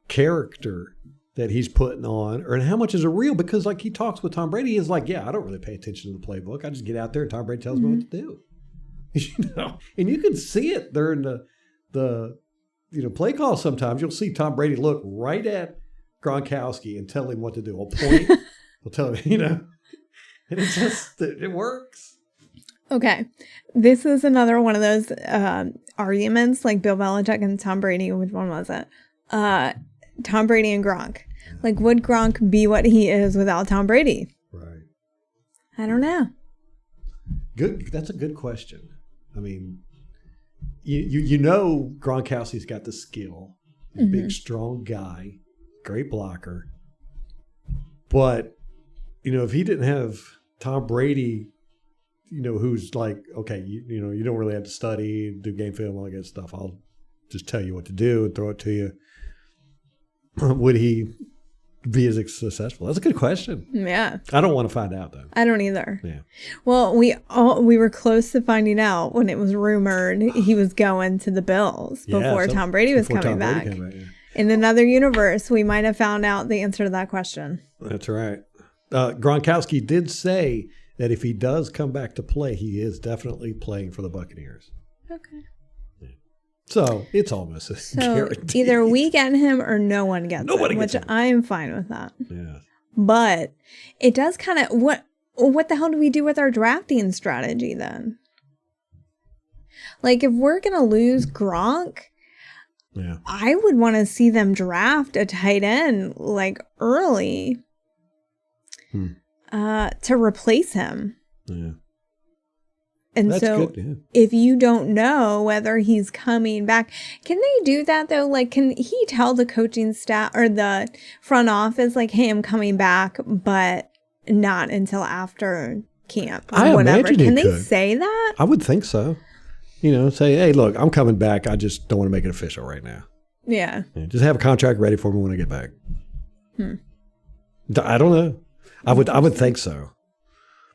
character that he's putting on, or how much is it real? Because like he talks with Tom Brady, he's like, yeah, I don't really pay attention to the playbook. I just get out there and Tom Brady tells me what to do. You know, and you can see it during the play call. Sometimes you'll see Tom Brady look right at Gronkowski and tell him what to do. He'll point We'll tell him, and it works. Okay. This is another one of those arguments like Bill Belichick and Tom Brady. Which one was it? Tom Brady and Gronk. Like, would Gronk be what he is without Tom Brady? Right. I don't know. Good. That's a good question. I mean, Gronkowski's got the skill. He's a big, strong guy, great blocker. But, if he didn't have Tom Brady, who's like, okay, you don't really have to study, do game film, all that good stuff. I'll just tell you what to do and throw it to you. Would he be as successful? That's a good question. Yeah. I don't want to find out, though. I don't either. Yeah. Well, we were close to finding out when it was rumored he was going to the Bills before Tom Brady was coming back. In another universe, we might have found out the answer to that question. That's right. Gronkowski did say that if he does come back to play, he is definitely playing for the Buccaneers. Okay. So it's almost a guarantee. Either we get him or no one gets him, which him. I'm fine with that. Yeah. But it does kind of, what the hell do we do with our drafting strategy then? Like, if we're going to lose Gronk, I would want to see them draft a tight end like early to replace him. Yeah. And that's so good, if you don't know whether he's coming back, can they do that though? Like, can he tell the coaching staff or the front office, like, hey, I'm coming back, but not until after camp or whatever? Can they say that? I would think so. Say, hey, look, I'm coming back. I just don't want to make it official right now. Yeah. Just have a contract ready for me when I get back. I don't know. I would think so.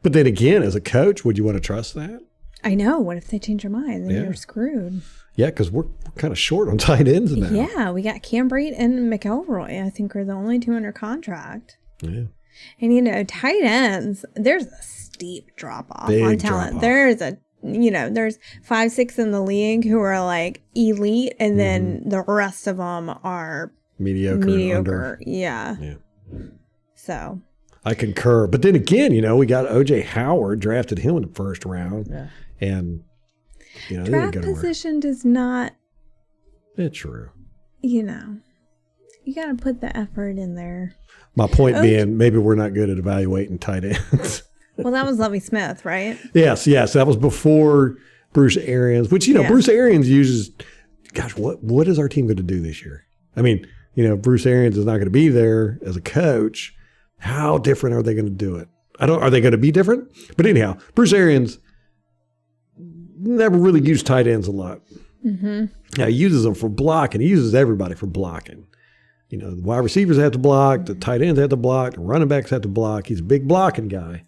But then again, as a coach, would you want to trust that? I know. What if they change their mind? Then you're screwed. Yeah, because we're kind of short on tight ends now. Yeah, we got Cambrate and McElroy. I think are the only two under contract. Yeah. And, tight ends, there's a steep drop-off on talent. There's there's 5-6 in the league who are like elite, and then the rest of them are mediocre. Yeah. So I concur. But then again, we got O.J. Howard, drafted him in the first round. Yeah. And, draft position does not. It's true. You got to put the effort in there. My point being, maybe we're not good at evaluating tight ends. Well, that was Lovie Smith, right? Yes. That was before Bruce Arians, which, Bruce Arians uses, gosh, what is our team going to do this year? I mean, Bruce Arians is not going to be there as a coach. How different are they going to do it? Are they going to be different? But anyhow, Bruce Arians never really used tight ends a lot. Now, he uses them for blocking. He uses everybody for blocking. The wide receivers have to block, the tight ends have to block, the running backs have to block. He's a big blocking guy.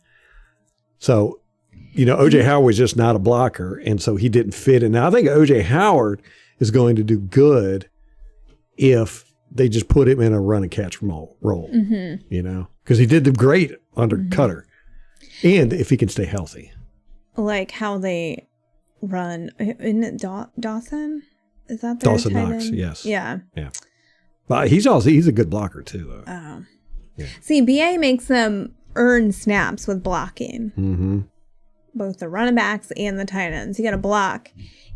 So, O.J. Howard was just not a blocker, and so he didn't fit in. Now, I think O.J. Howard is going to do good if they just put him in a run and catch role, because he did great under Cutter, and if he can stay healthy. Like how they run, isn't it Dawson? Is that their Dawson tight Knox? end? Yes. Yeah. But he's a good blocker too, though. Oh. Yeah. See, BA makes them earn snaps with blocking. Both the running backs and the tight ends. You got to block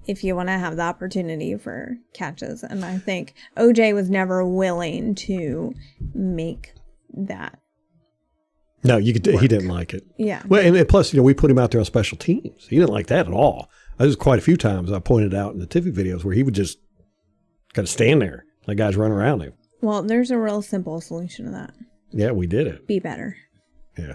if you want to have the opportunity for catches. And I think OJ was never willing to make that. No, he didn't like it. Yeah. Well, and plus, we put him out there on special teams. He didn't like that at all. There's quite a few times I pointed out in the Tiffy videos where he would just kind of stand there, let guys run around him. Well, there's a real simple solution to that. Yeah, we did it. Be better. Yeah.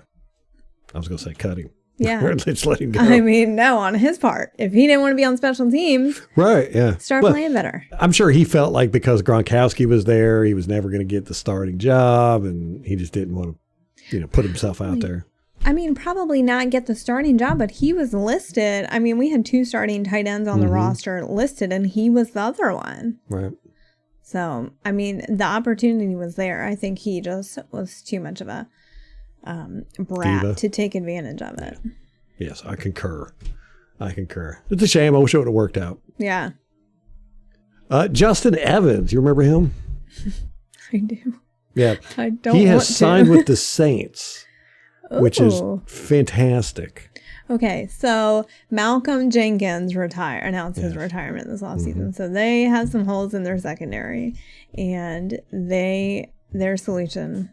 I was going to say cut him. Yeah. Let's let him go. I mean, no, on his part. If he didn't want to be on special teams, right, yeah. Start playing better. I'm sure he felt like because Gronkowski was there, he was never going to get the starting job, and he just didn't want to, put himself out there. I mean, probably not get the starting job, but he was listed. I mean, we had 2 starting tight ends on the roster listed, and he was the other one. Right. So, I mean, the opportunity was there. I think he just was too much of a brat Diva. to take advantage of it. Yeah. Yes, I concur. It's a shame. I wish it would have worked out. Yeah. Justin Evans, you remember him? I do. Yeah. I don't He has want to. signed with the Saints. which is Ooh. fantastic. Okay, so Malcolm Jenkins announced his retirement this offseason. So they have some holes in their secondary, and their solution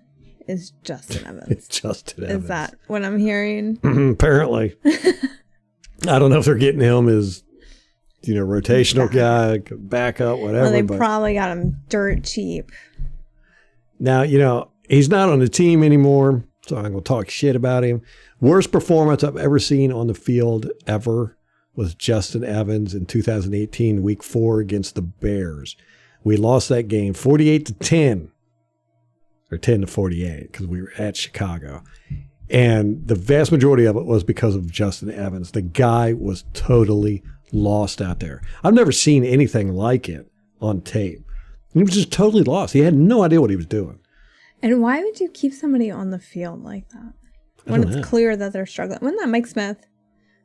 is Justin Evans. Justin Evans. Is that what I'm hearing? Apparently. I don't know if they're getting him as, rotational guy, backup, whatever. Well, they but probably got him dirt cheap. now, he's not on the team anymore, so I'm going to talk shit about him. Worst performance I've ever seen on the field ever was Justin Evans in 2018, week 4 against the Bears. We lost that game 48-10, or 10-48, because we were at Chicago. And the vast majority of it was because of Justin Evans. The guy was totally lost out there. I've never seen anything like it on tape. He was just totally lost. He had no idea what he was doing. And why would you keep somebody on the field like that when it's clear that they're struggling? Wasn't that Mike Smith?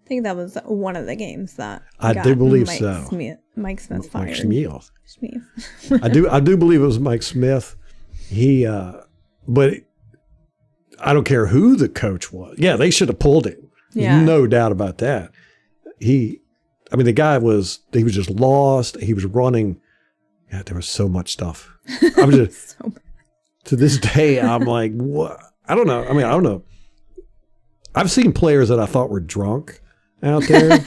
I think that was one of the games that I do believe Mike so. Mike Smith fired. Mike Smith. Smith. I do believe it was Mike Smith. But I don't care who the coach was. Yeah, they should have pulled him. Yeah. No doubt about that. The guy was just lost. He was running. Yeah, there was so much stuff. I'm just to this day, I'm like, what? I don't know. I don't know. I've seen players that I thought were drunk out there.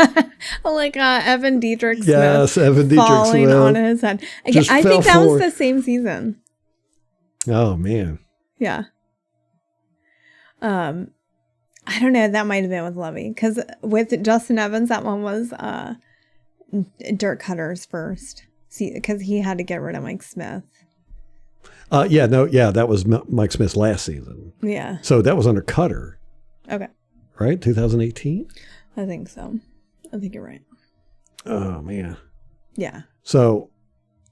Like Evan Dietrich Smith. Yes, Evan Dietrich falling Smith. on his head. I Just think fell that was forward. the same season. Oh man. Yeah. I don't know. That might have been with Lovey, because with Justin Evans, that one was Dirk Cutter's first. See, because he had to get rid of Mike Smith. That was Mike Smith's last season. Yeah. So that was under Cutter, Okay. right? 2018. I think so. I think you're right. Oh man. Yeah. So,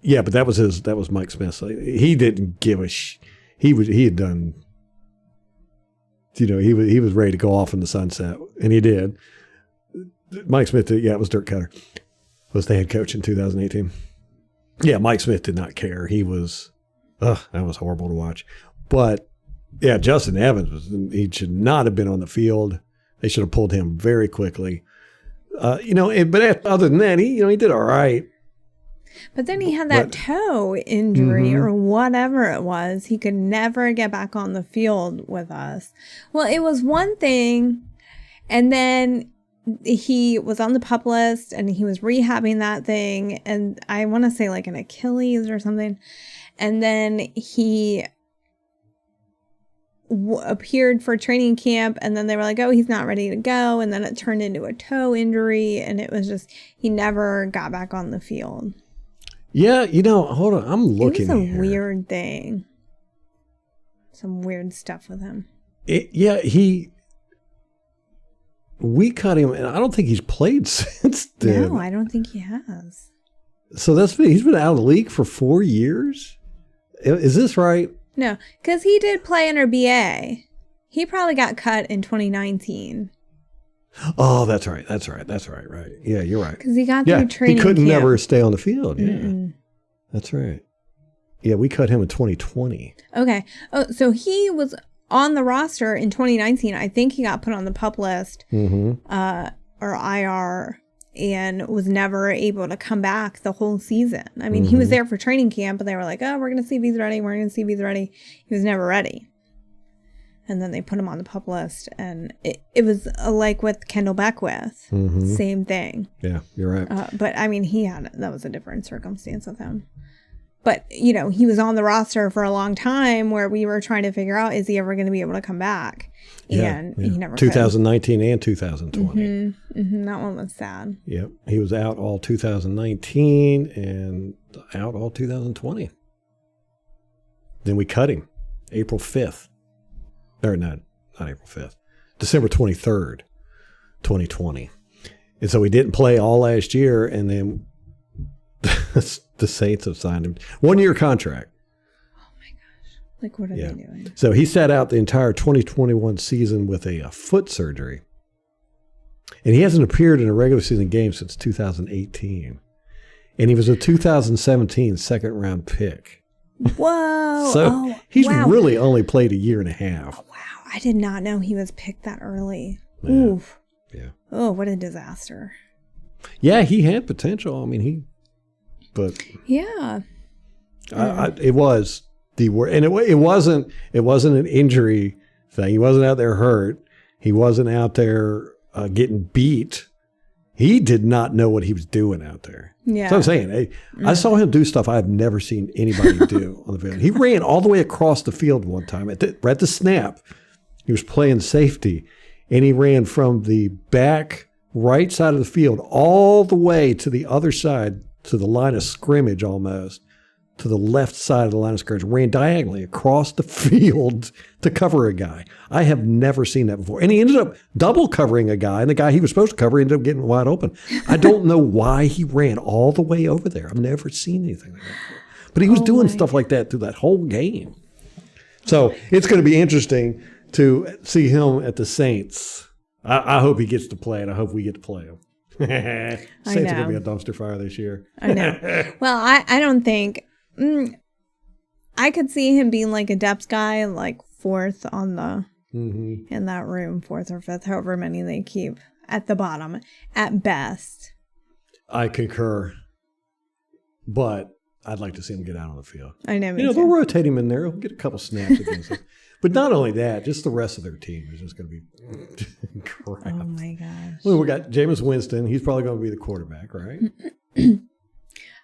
yeah, but that was Mike Smith. So he didn't give a he had done. He was ready to go off in the sunset, and he did. Mike Smith did. Yeah, it was Dirk Cutter was the head coach in 2018. Yeah, Mike Smith did not care. He was, that was horrible to watch. But yeah, Justin Evans he should not have been on the field. They should have pulled him very quickly. But other than that, he did all right. But then he had that toe injury or whatever it was. He could never get back on the field with us. Well, it was one thing, and then he was on the PUP list, and he was rehabbing that thing, and I want to say like an Achilles or something. And then he appeared for training camp, and then they were like, oh, he's not ready to go. And then it turned into a toe injury, and it was just, he never got back on the field. Yeah, hold on. I'm looking It was a here. weird thing. Some weird stuff with him. We cut him, and I don't think he's played since then. No, I don't think he has. So he's been out of the league for 4 years? Is this right? No, because he did play under BA. He probably got cut in 2019. Oh, that's right. Right. Yeah, you're right. Because he got through training he couldn't camp. never stay on the field. Yeah, Mm-mm. that's right. Yeah, we cut him in 2020. Okay. Oh, so he was on the roster in 2019. I think he got put on the PUP list or IR and was never able to come back the whole season. I mean, he was there for training camp, but they were like, oh, we're going to see if he's ready. We're going to see if he's ready. He was never ready. And then they put him on the PUP list. And it was like with Kendall Beckwith. Same thing. Yeah, you're right. But I mean, that was a different circumstance with him. But, he was on the roster for a long time where we were trying to figure out, is he ever going to be able to come back? And he never 2019 and 2020. That one was sad. Yep. He was out all 2019 and out all 2020. Then we cut him April 5th. Or not April 5th. December 23rd, 2020. And so he didn't play all last year, and then the Saints have signed him. 1-year contract. Oh my gosh. Like, what are they doing? So he sat out the entire 2021 season with a foot surgery. And he hasn't appeared in a regular season game since 2018. And he was a 2017 second round pick. Whoa. So he's really only played a year and a half. Wow. I did not know he was picked that early. Yeah. Oof. Yeah. Oh, what a disaster. Yeah, he had potential. I mean, Yeah. it was the worst, and it wasn't an injury thing. He wasn't out there hurt. He wasn't out there getting beat. He did not know what he was doing out there. Yeah. So I'm saying, I saw him do stuff I've never seen anybody do on the field. He ran all the way across the field one time right at the snap. He was playing safety, and he ran from the back right side of the field all the way to the other side, to the line of scrimmage almost, to the left side of the line of scrimmage, ran diagonally across the field to cover a guy. I have never seen that before. And he ended up double covering a guy, and the guy he was supposed to cover ended up getting wide open. I don't know why he ran all the way over there. I've never seen anything like that before. But he was doing stuff like that through that whole game. So it's going to be interesting to see him at the Saints. I hope he gets to play, and I hope we get to play him. Saints are going to be a dumpster fire this year. I know. Well, I don't think... I could see him being like a depth guy, like fourth on the... in that room, fourth or fifth, however many they keep at the bottom, at best. I concur. But I'd like to see him get out on the field. I know. They'll rotate him in there. He'll get a couple snaps against us. But not only that, just the rest of their team is just going to be crap. Oh, my gosh. Well, we got Jameis Winston. He's probably going to be the quarterback, right?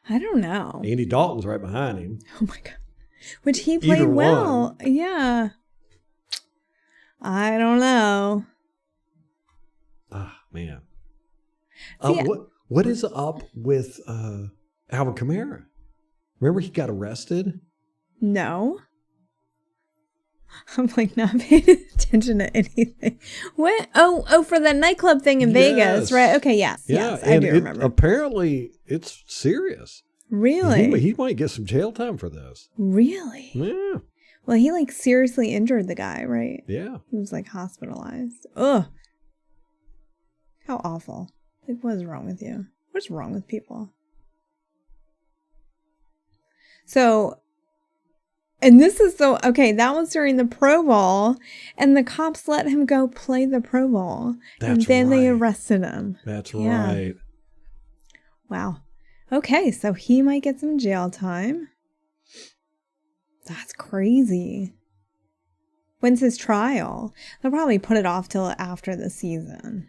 I don't know. Andy Dalton's right behind him. Oh, my God. Which he played Either well. one. Yeah. I don't know. Ah, man. See, what is up with Alvin Kamara? Remember he got arrested? No. I'm like not paying attention to anything. What? Oh, for the nightclub thing in Vegas, right? Okay, yes, I do remember. Apparently, it's serious. Really? He might get some jail time for this. Really? Yeah. Well, he like seriously injured the guy, right? Yeah. He was like hospitalized. Ugh. How awful. Like, what is wrong with you? What's wrong with people? So, and this is so, okay, that was during the Pro Bowl, and the cops let him go play the Pro Bowl. And then they arrested him. That's right. Wow. Okay, so he might get some jail time. That's crazy. When's his trial? They'll probably put it off till after the season.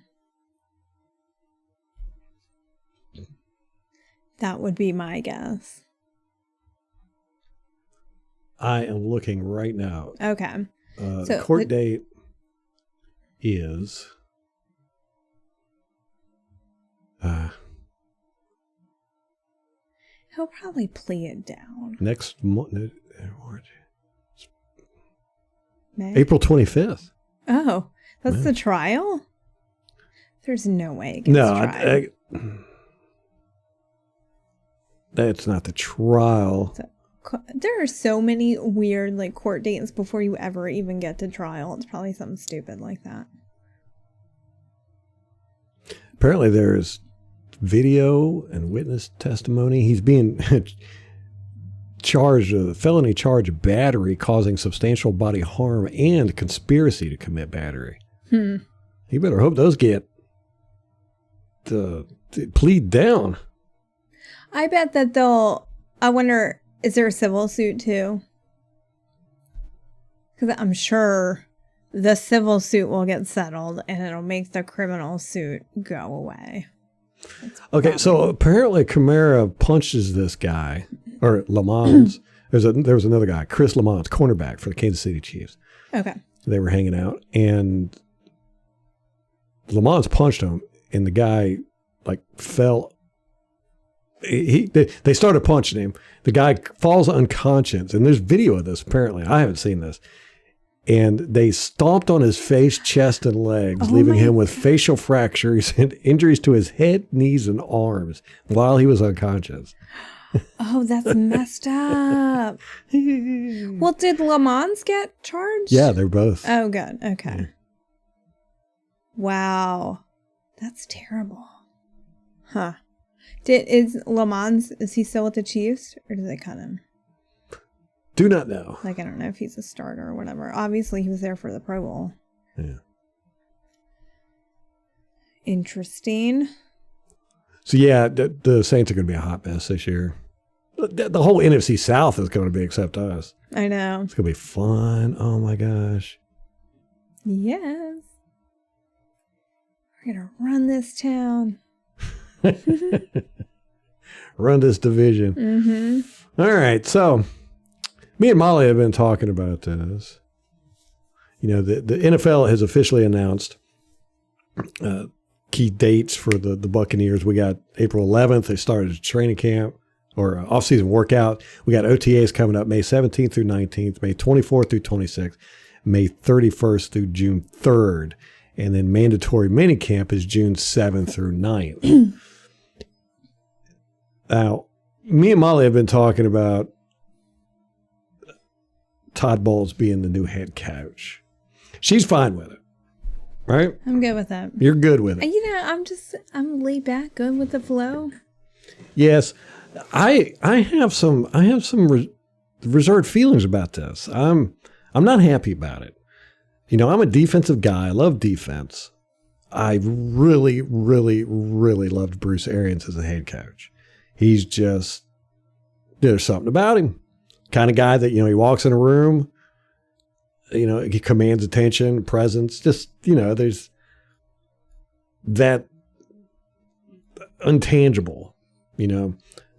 That would be my guess. I am looking right now. Okay. The court date is he'll probably plea it down. next month. May? April 25th. Oh, that's the trial? There's no way it gets tried. That's not the trial. There are so many weird like court dates before you ever even get to trial. It's probably something stupid like that. Apparently there's video and witness testimony. He's being charged with a felony charge of battery causing substantial body harm and conspiracy to commit battery. You better hope those get plead down. I bet that I wonder, is there a civil suit too? Because I'm sure the civil suit will get settled and it'll make the criminal suit go away. Okay, so apparently Kamara punches this guy, or Lamont. There was another guy, Chris Lamont, cornerback for the Kansas City Chiefs. Okay. They were hanging out, and Lamont punched him, and the guy like fell. They started punching him. The guy falls unconscious, and there's video of this. Apparently, I haven't seen this. And they stomped on his face, chest, and legs, leaving him with facial fractures and injuries to his head, knees, and arms while he was unconscious. Oh, that's messed up. Well, did Lamont get charged? Yeah, they're both. Oh, good. Okay. Yeah. Wow. That's terrible. Huh. Is Lamont, is he still with the Chiefs, or did they cut him? Do not know. Like, I don't know if he's a starter or whatever. Obviously, he was there for the Pro Bowl. Yeah. Interesting. So, yeah, the Saints are going to be a hot mess this year. The whole NFC South is going to be except us. I know. It's going to be fun. Oh, my gosh. Yes. We're going to run this town. Run this division. Mm-hmm. All right. So, me and Molly have been talking about this. You know, the NFL has officially announced key dates for the Buccaneers. We got April 11th. They started a training camp or off-season workout. We got OTAs coming up May 17th through 19th, May 24th through 26th, May 31st through June 3rd. And then mandatory minicamp is June 7th through 9th. Now, me and Molly have been talking about Todd Bowles being the new head coach. She's fine with it, right? I'm good with that. You're good with it. You know, I'm laid back, good with the flow. Yes, I have some reserved feelings about this. I'm not happy about it. You know, I'm a defensive guy. I love defense. I really, really, really loved Bruce Arians as a head coach. He's just, there's something about him. Kind of guy that, you know, he walks in a room, you know, he commands attention, presence, just, you know, there's that intangible, you know.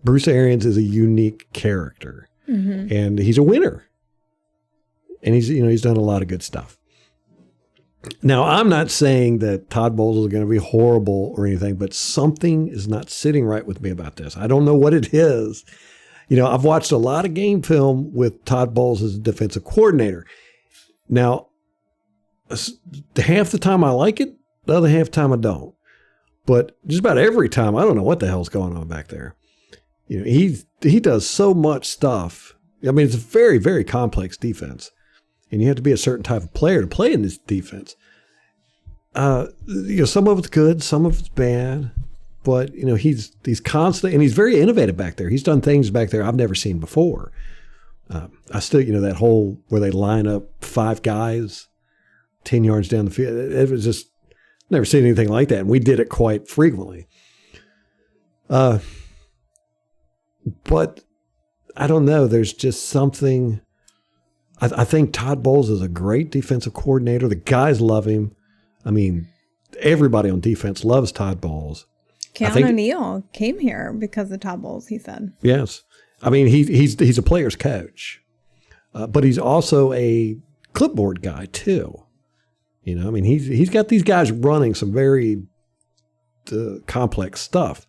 Bruce Arians is a unique character, and he's a winner. And he's done a lot of good stuff. Now, I'm not saying that Todd Bowles is going to be horrible or anything, but something is not sitting right with me about this. I don't know what it is. You know, I've watched a lot of game film with Todd Bowles as a defensive coordinator. Now, half the time I like it, the other half the time I don't. But just about every time, I don't know what the hell's going on back there. You know, he does so much stuff. I mean, it's a very, very complex defense. And you have to be a certain type of player to play in this defense. You know, some of it's good, some of it's bad. But, you know, he's constant, and he's very innovative back there. He's done things back there I've never seen before. I still, you know, that whole where they line up 5 guys 10 yards down the field. It was just, never seen anything like that. And we did it quite frequently. But I don't know. There's just something. I think Todd Bowles is a great defensive coordinator. The guys love him. I mean, everybody on defense loves Todd Bowles. Keanu Neal came here because of Todd Bowles, he said. Yes. I mean, he's a player's coach, but he's also a clipboard guy too. You know, I mean, he's got these guys running some very complex stuff.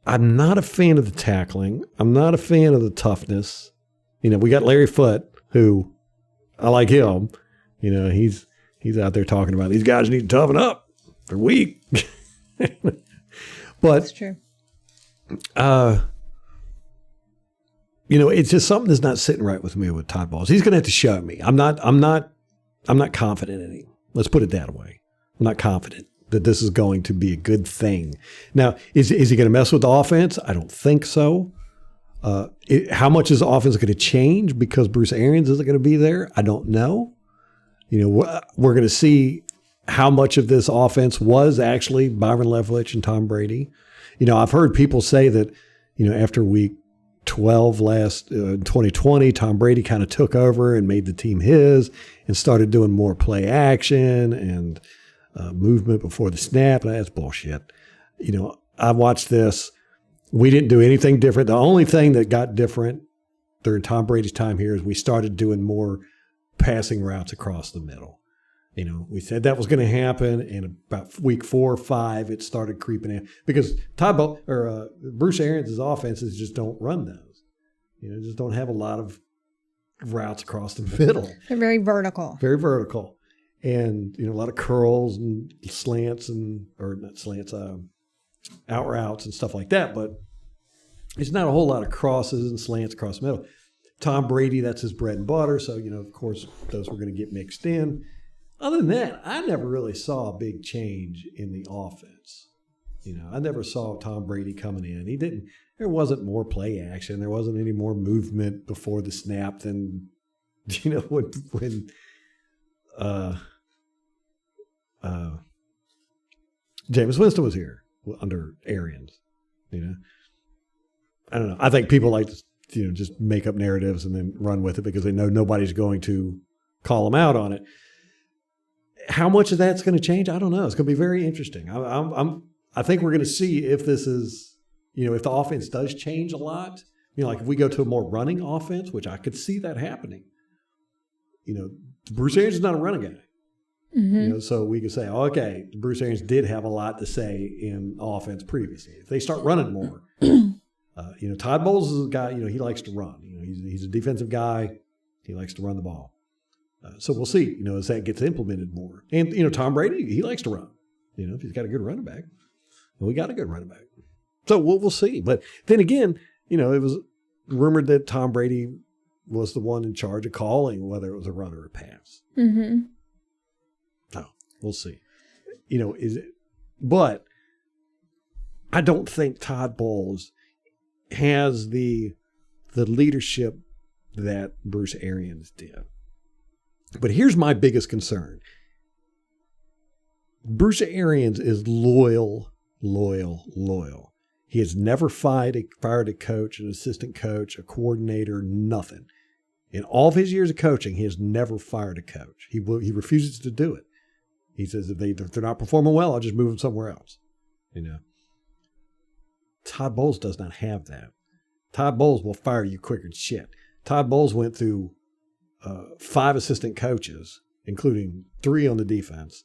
I'm not a fan of the tackling. I'm not a fan of the toughness. You know, we got Larry Foote, who I like him. You know, he's out there talking about these guys need to toughen up. They're weak. But that's true. You know, it's just something that's not sitting right with me with Todd Bowles. He's going to have to show me. I'm not confident in him. Let's put it that way. I'm not confident that this is going to be a good thing. Now, is he going to mess with the offense? I don't think so. How much is the offense going to change because Bruce Arians isn't going to be there? I don't know. You know, we're going to see how much of this offense was actually Byron Leftwich and Tom Brady. You know, I've heard people say that, you know, after week 12 last 2020, Tom Brady kind of took over and made the team his and started doing more play action and movement before the snap. And that's bullshit. You know, I watched this. We didn't do anything different. The only thing that got different during Tom Brady's time here is we started doing more passing routes across the middle. You know, we said that was going to happen, and about week 4 or 5, it started creeping in because Bruce Arians' offenses just don't run those. You know, just don't have a lot of routes across the middle. They're very vertical. Very vertical, and you know, a lot of curls and slants out routes and stuff like that. But it's not a whole lot of crosses and slants across the middle. Tom Brady, that's his bread and butter. So, you know, of course, those were going to get mixed in. Other than that, I never really saw a big change in the offense. You know, I never saw Tom Brady coming in. He didn't. there wasn't more play action. There wasn't any more movement before the snap than, when Jameis Winston was here under Arians. I don't know. I think people like to, just make up narratives and then run with it because they know nobody's going to call them out on it. How much of that's going to change? I don't know. It's going to be very interesting. I think we're going to see if this is, if the offense does change a lot. Like if we go to a more running offense, which I could see that happening. Bruce Arians is not a running guy. Mm-hmm. So we could say, okay, Bruce Arians did have a lot to say in offense previously. If they start running more, Todd Bowles is a guy, he likes to run. He's a defensive guy. He likes to run the ball. So we'll see, as that gets implemented more. And, Tom Brady, he likes to run. If he's got a good running back. And we got a good running back. So we'll see. But then again, it was rumored that Tom Brady was the one in charge of calling whether it was a run or a pass. Mm-hmm. No, we'll see. But I don't think Todd Bowles has the leadership that Bruce Arians did. But here's my biggest concern. Bruce Arians is loyal. He has never fired a coach, an assistant coach, a coordinator, nothing. In all of his years of coaching, he has never fired a coach. He refuses to do it. He says if they're not performing well, I'll just move them somewhere else. Todd Bowles does not have that. Todd Bowles will fire you quicker than shit. Todd Bowles went through 5 assistant coaches, including 3 on the defense.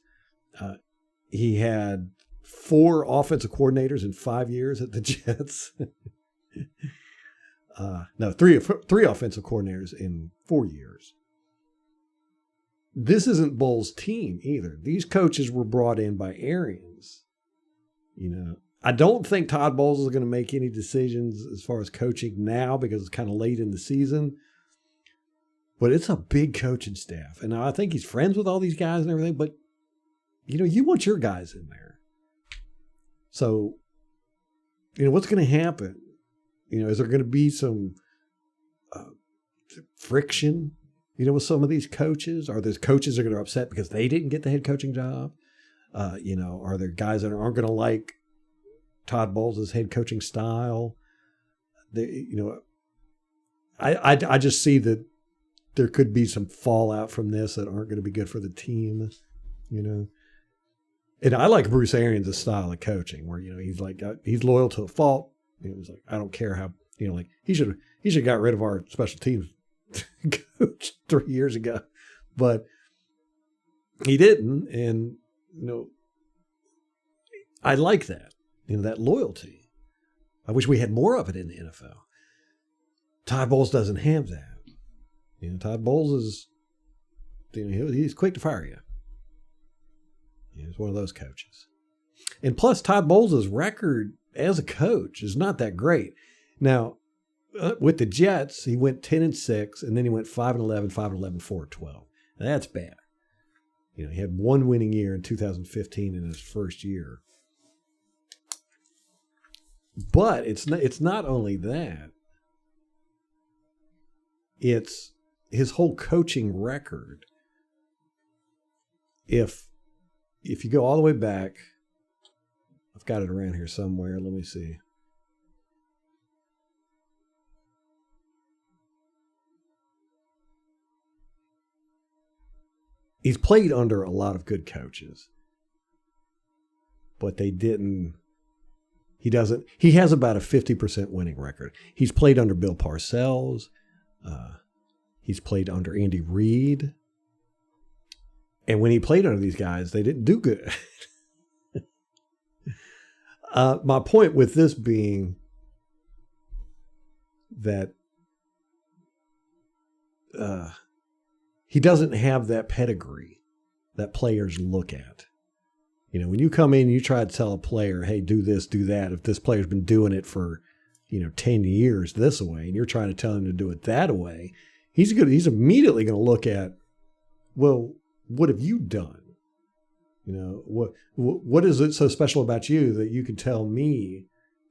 He had 4 offensive coordinators in 5 years at the Jets. 3 offensive coordinators in 4 years. This isn't Bowles' team either. These coaches were brought in by Arians. I don't think Todd Bowles is going to make any decisions as far as coaching now because it's kind of late in the season. But it's a big coaching staff. And I think he's friends with all these guys and everything. But, you want your guys in there. So, what's going to happen? Is there going to be some friction, with some of these coaches? Are there coaches that are going to upset because they didn't get the head coaching job? Are there guys that aren't going to like Todd Bowles' head coaching style? I just see that there could be some fallout from this that aren't going to be good for the team, And I like Bruce Arians' style of coaching where, he's like, he's loyal to a fault. He's like, I don't care how, he should have got rid of our special teams coach 3 years ago, but he didn't. And, I like that, that loyalty. I wish we had more of it in the NFL. Todd Bowles doesn't have that. Todd Bowles is, he's quick to fire you. He's one of those coaches. And plus, Todd Bowles' record as a coach is not that great. Now, with the Jets, he went 10-6, and then he went 5-11, 5-11, 4-12. That's bad. He had 1 winning year in 2015 in his first year. But it's not only that. It's his whole coaching record. If you go all the way back, I've got it around here somewhere. Let me see. He's played under a lot of good coaches, but he has about a 50% winning record. He's played under Bill Parcells. He's played under Andy Reid. And when he played under these guys, they didn't do good. My point with this being that he doesn't have that pedigree that players look at. When you come in and you try to tell a player, hey, do this, do that, if this player's been doing it for, 10 years this way, and you're trying to tell him to do it that way, he's immediately going to look at, well, what have you done? What is it so special about you that you can tell me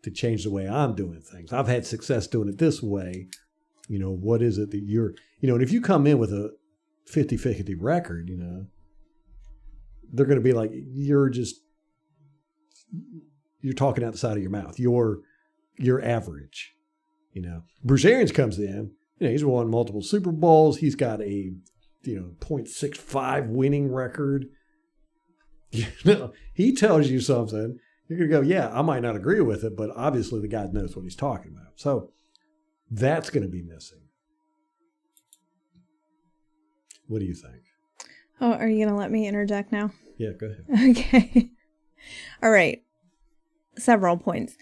to change the way I'm doing things. I've had success doing it this way. What is it that you're, and if you come in with a 50-50 record, they're going to be like, you're talking out the side of your mouth. You're average, Bruce Arians comes in, he's won multiple Super Bowls. He's got a, .65 winning record. He tells you something, you're going to go, yeah, I might not agree with it, but obviously the guy knows what he's talking about. So that's going to be missing. What do you think? Oh, are you going to let me interject now? Yeah, go ahead. Okay. All right. Several points.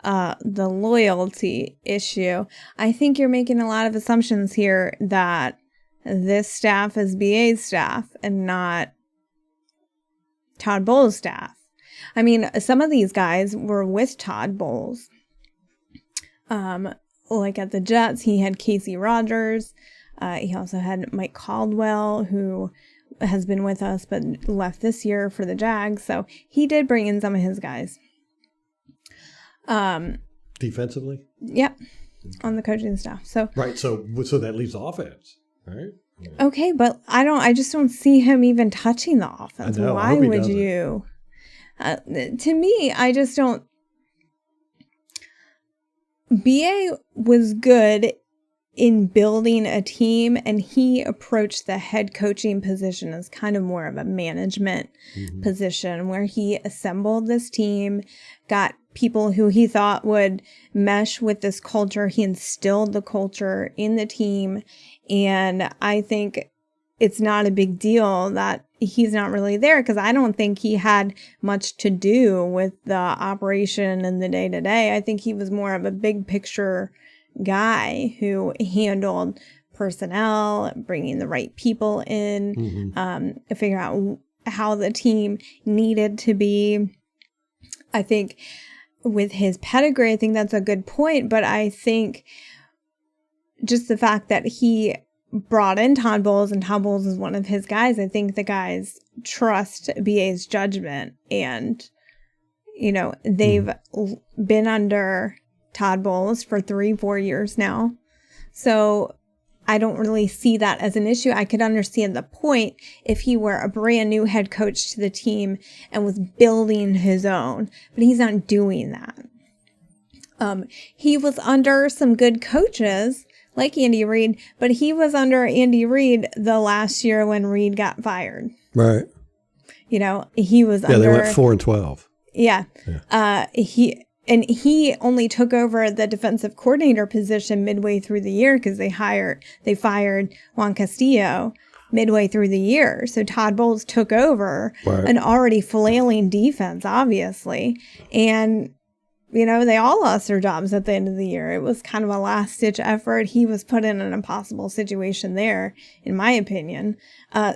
The loyalty issue. I think you're making a lot of assumptions here that this staff is BA's staff and not Todd Bowles' staff. I mean, some of these guys were with Todd Bowles. Like at the Jets, he had Casey Rogers. He also had Mike Caldwell, who has been with us but left this year for the Jags. So he did bring in some of his guys. Defensively? Yep. On the coaching staff. So right. So that leaves offense, right? Yeah. Okay, but I just don't see him even touching the offense. Why would you? To me, I just don't. BA was good in building a team, and he approached the head coaching position as kind of more of a management position, where he assembled this team, got people who he thought would mesh with this culture. He instilled the culture in the team, and I think it's not a big deal that he's not really there, because I don't think he had much to do with the operation and the day-to-day. I think he was more of a big picture guy who handled personnel, bringing the right people in, figure out how the team needed to be. I think with his pedigree, I think that's a good point, but I think just the fact that he brought in Todd Bowles, and Todd Bowles is one of his guys, I think the guys trust BA's judgment, and they've been under Todd Bowles for 3-4 years now. So I don't really see that as an issue. I could understand the point if he were a brand new head coach to the team and was building his own, but he's not doing that. He was under some good coaches like Andy Reid, but he was under Andy Reid the last year when Reid got fired. Right. He was under. Yeah, they went 4-12. Yeah. He only took over the defensive coordinator position midway through the year because they fired Juan Castillo midway through the year. So Todd Bowles took over an already flailing defense, obviously. And, they all lost their jobs at the end of the year. It was kind of a last-ditch effort. He was put in an impossible situation there, in my opinion.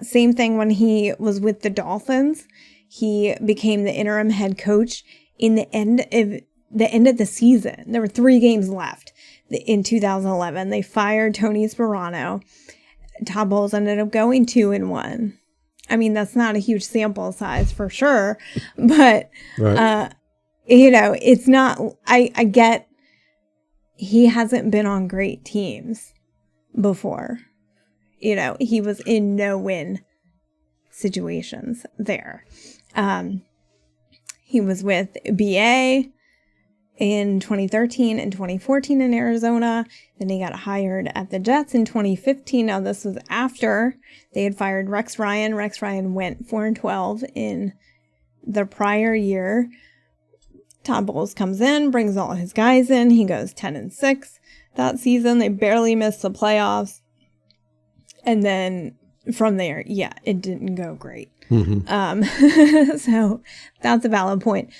Same thing when he was with the Dolphins. He became the interim head coach in the end of the season. There were 3 games left in 2011. They fired Tony Sperano. Todd Bowles ended up going 2-1. I mean, that's not a huge sample size for sure, but it's not. I get he hasn't been on great teams before. He was in no-win situations there. He was with BA in 2013 and 2014 in Arizona. Then he got hired at the Jets in 2015. Now, this was after they had fired Rex Ryan. Rex Ryan went 4-12 in the prior year. Todd Bowles comes in, brings all his guys in. He goes 10-6 that season. They barely missed the playoffs. And then from there, it didn't go great. So that's a valid point.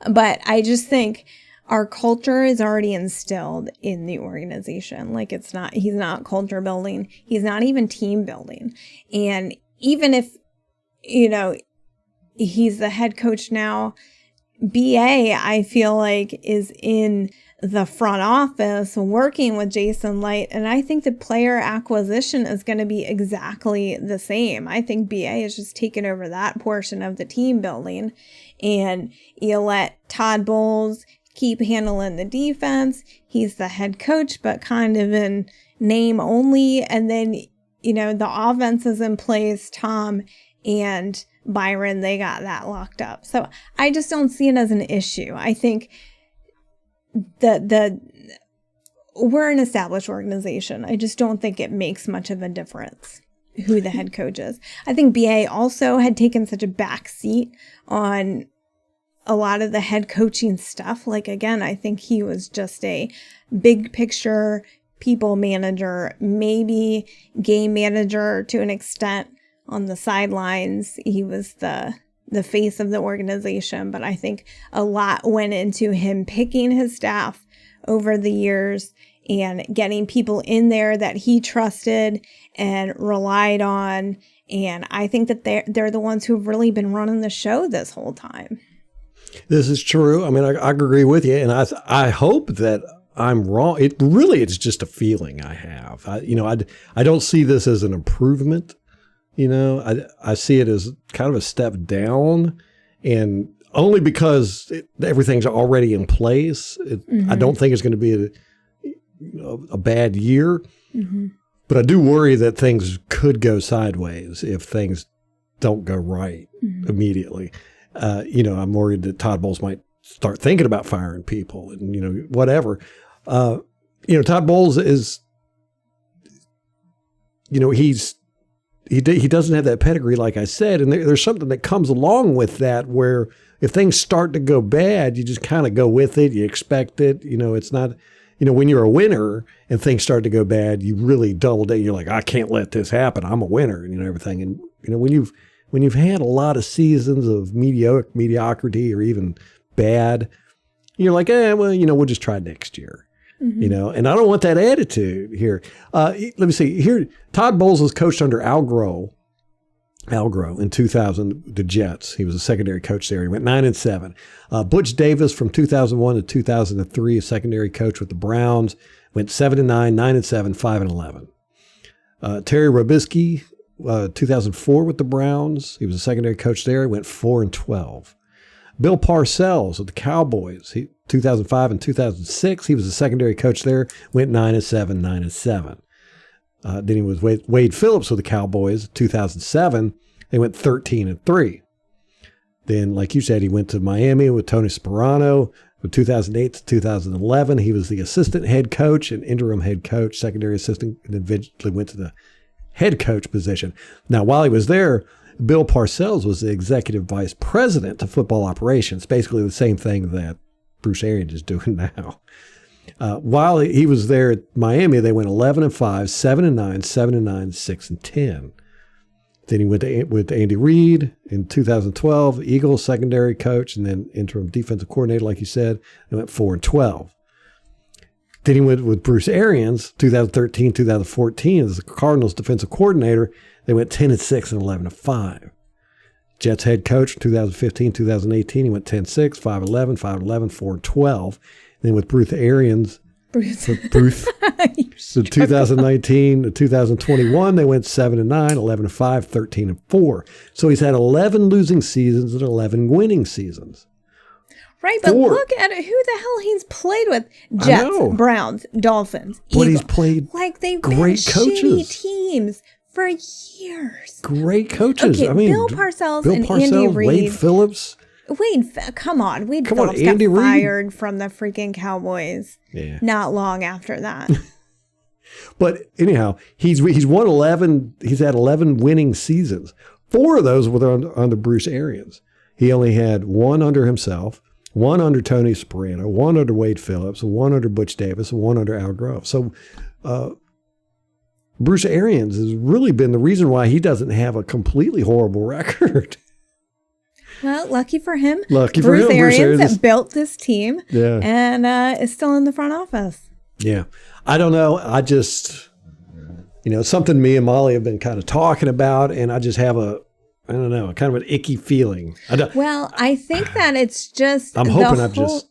But I just think our culture is already instilled in the organization. Like he's not culture building. He's not even team building. And even if, he's the head coach now, BA, I feel like, is in the front office working with Jason Light. And I think the player acquisition is going to be exactly the same. I think BA is just taking over that portion of the team building. And you let Todd Bowles keep handling the defense. He's the head coach, but kind of in name only. And then, the offense is in place. Tom and Byron, they got that locked up. So I just don't see it as an issue. I think we're an established organization. I just don't think it makes much of a difference who the head coach is. I think BA also had taken such a back seat on a lot of the head coaching stuff. Like, again, I think he was just a big picture people manager, maybe game manager to an extent on the sidelines. He was the face of the organization, but I think a lot went into him picking his staff over the years and getting people in there that he trusted and relied on. And I think that they're the ones who've really been running the show this whole time. This is true. I mean, I agree with you. And I hope that I'm wrong. It's just a feeling I have. I don't see this as an improvement. I see it as kind of a step down, and only because everything's already in place. I don't think it's going to be a bad year, but I do worry that things could go sideways if things don't go right immediately. I'm worried that Todd Bowles might start thinking about firing people and, whatever. Todd Bowles is, he doesn't have that pedigree, like I said, and there's something that comes along with that where if things start to go bad, you just kind of go with it. You expect it. It's not, when you're a winner and things start to go bad, you really double down. You're like, I can't let this happen. I'm a winner, and everything. And when you've had a lot of seasons of mediocrity or even bad, you're like, we'll just try next year. And I don't want that attitude here. Let me see here. Todd Bowles was coached under Al Groh in 2000, the Jets. He was a secondary coach there. He went 9-7. Butch Davis from 2001 to 2003, a secondary coach with the Browns, went 7-9, 9-7, 5-11. Terry Robisky, 2004 with the Browns. He was a secondary coach there. He went 4-12. Bill Parcells with the Cowboys, 2005 and 2006. He was a secondary coach there, went 9-7, 9-7. Then he was Wade Phillips with the Cowboys, 2007. They went 13-3. Then, like you said, he went to Miami with Tony Sperano. From 2008 to 2011, he was the assistant head coach and interim head coach, secondary assistant, and eventually went to the head coach position. Now, while he was there, Bill Parcells was the executive vice president of football operations, basically the same thing that Bruce Arians is doing now. While he was there at Miami, they went 11-5, 7-9, 7-9, 6-10. Then he went with Andy Reid in 2012, Eagles secondary coach, and then interim defensive coordinator, like you said, and went 4-12. Then he went with Bruce Arians, 2013, 2014, as the Cardinals defensive coordinator. They went 10-6 and 11-5. Jets head coach from 2015, 2018, he went 10-6, 5-11, 5-11, 4-12. Then with Bruce Arians, so 2019 to 2021, they went 7-9, 11-5, 13-4. So he's had 11 losing seasons and 11 winning seasons. Right, but look at it, who the hell he's played with. Jets, Browns, Dolphins, Eagles. But he's played like they've great been coaches. Shitty teams for years. Great coaches. Okay, Bill Parcells and Andy Reid. Wade Phillips. Come on. Wade Come Phillips on, Andy got Reid. fired from the freaking Cowboys not long after that. But anyhow, he's won 11. He's had 11 winning seasons. 4 of those were under Bruce Arians. He only had 1 under himself, 1 under Tony Sperano, 1 under Wade Phillips, 1 under Butch Davis, and 1 under Al Groh. So Bruce Arians has really been the reason why he doesn't have a completely horrible record. Well, lucky for him. Bruce Arians that built this team and is still in the front office. Yeah. I don't know. I just, something me and Molly have been kind of talking about, and I just have kind of an icky feeling. I think that it's just I'm hoping I've just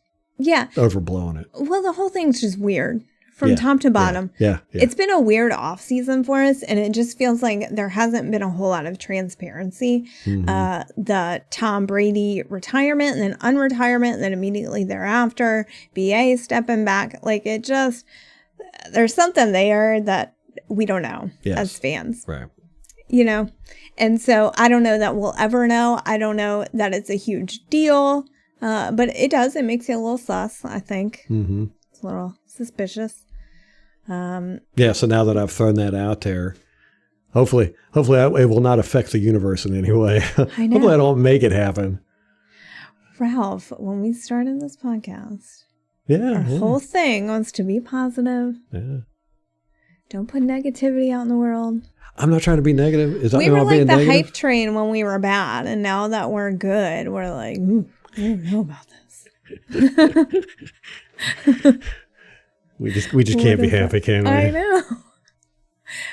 overblown it. Well, the whole thing's just weird from top to bottom. Yeah. It's been a weird off season for us, and it just feels like there hasn't been a whole lot of transparency. The Tom Brady retirement and then unretirement, and then immediately thereafter, BA stepping back. Like it just, there's something there that we don't know as fans. Right. You know? And so I don't know that we'll ever know. I don't know that it's a huge deal. But it makes you a little sus, I think. It's a little suspicious. Yeah, so now that I've thrown that out there, hopefully it will not affect the universe in any way. I know. Hopefully I don't make it happen. Ralph, when we started this podcast, our whole thing was to be positive. Yeah. Don't put negativity out in the world. I'm not trying to be negative. We were like the hype train when we were bad, and now that we're good, we're like, I don't know about this. We just can't be happy, can we? I know.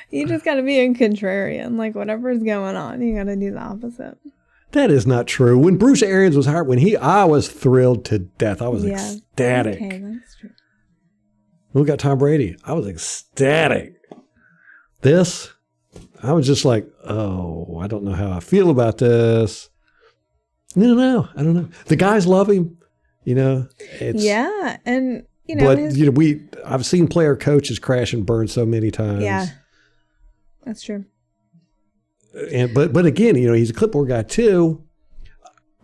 You just got to be a contrarian. Like whatever's going on, you got to do the opposite. That is not true. When Bruce Arians was hired, I was thrilled to death. I was ecstatic. Okay, that's true. When we got Tom Brady, I was ecstatic. This, I was just like, oh, I don't know how I feel about this. I don't know. The guys love him, you know. And you know, but I've seen player coaches crash and burn so many times. Yeah, that's true. And but again, you know, he's a clipboard guy too.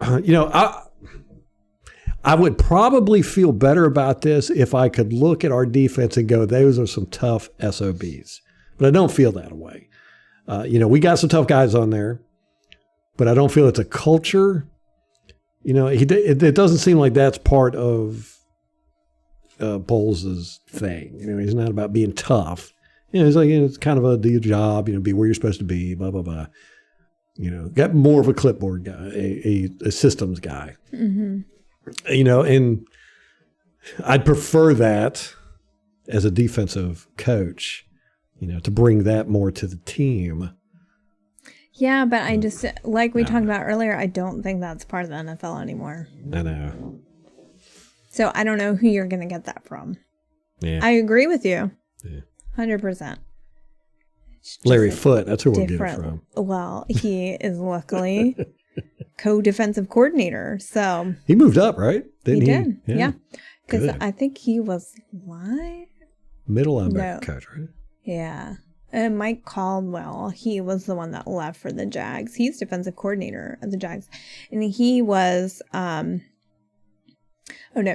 You know, I would probably feel better about this if I could look at our defense and go, those are some tough SOBs. But I don't feel that way. You know, we got some tough guys on there, but I don't feel it's a culture. You know, it doesn't seem like that's part of Bowles' thing. You know, he's not about being tough. You know, he's like, it's kind of do your job, you know, be where you're supposed to be, blah, blah, blah. You know, got more of a clipboard guy, a systems guy. You know, and I'd prefer that as a defensive coach, you know, to bring that more to the team. Yeah, but I just, like we talked about earlier, I don't think that's part of the NFL anymore. I know. So I don't know who you're going to get that from. Yeah. I agree with you. Yeah. 100%. Larry Foote, that's who we'll get it from. Well, he is luckily co-defensive coordinator. So he moved up, right? Didn't he did. Yeah. Because Good. I think he was middle linebacker coach, right? Yeah. And Mike Caldwell, he was the one that left for the Jags. He's defensive coordinator of the Jags. And he was,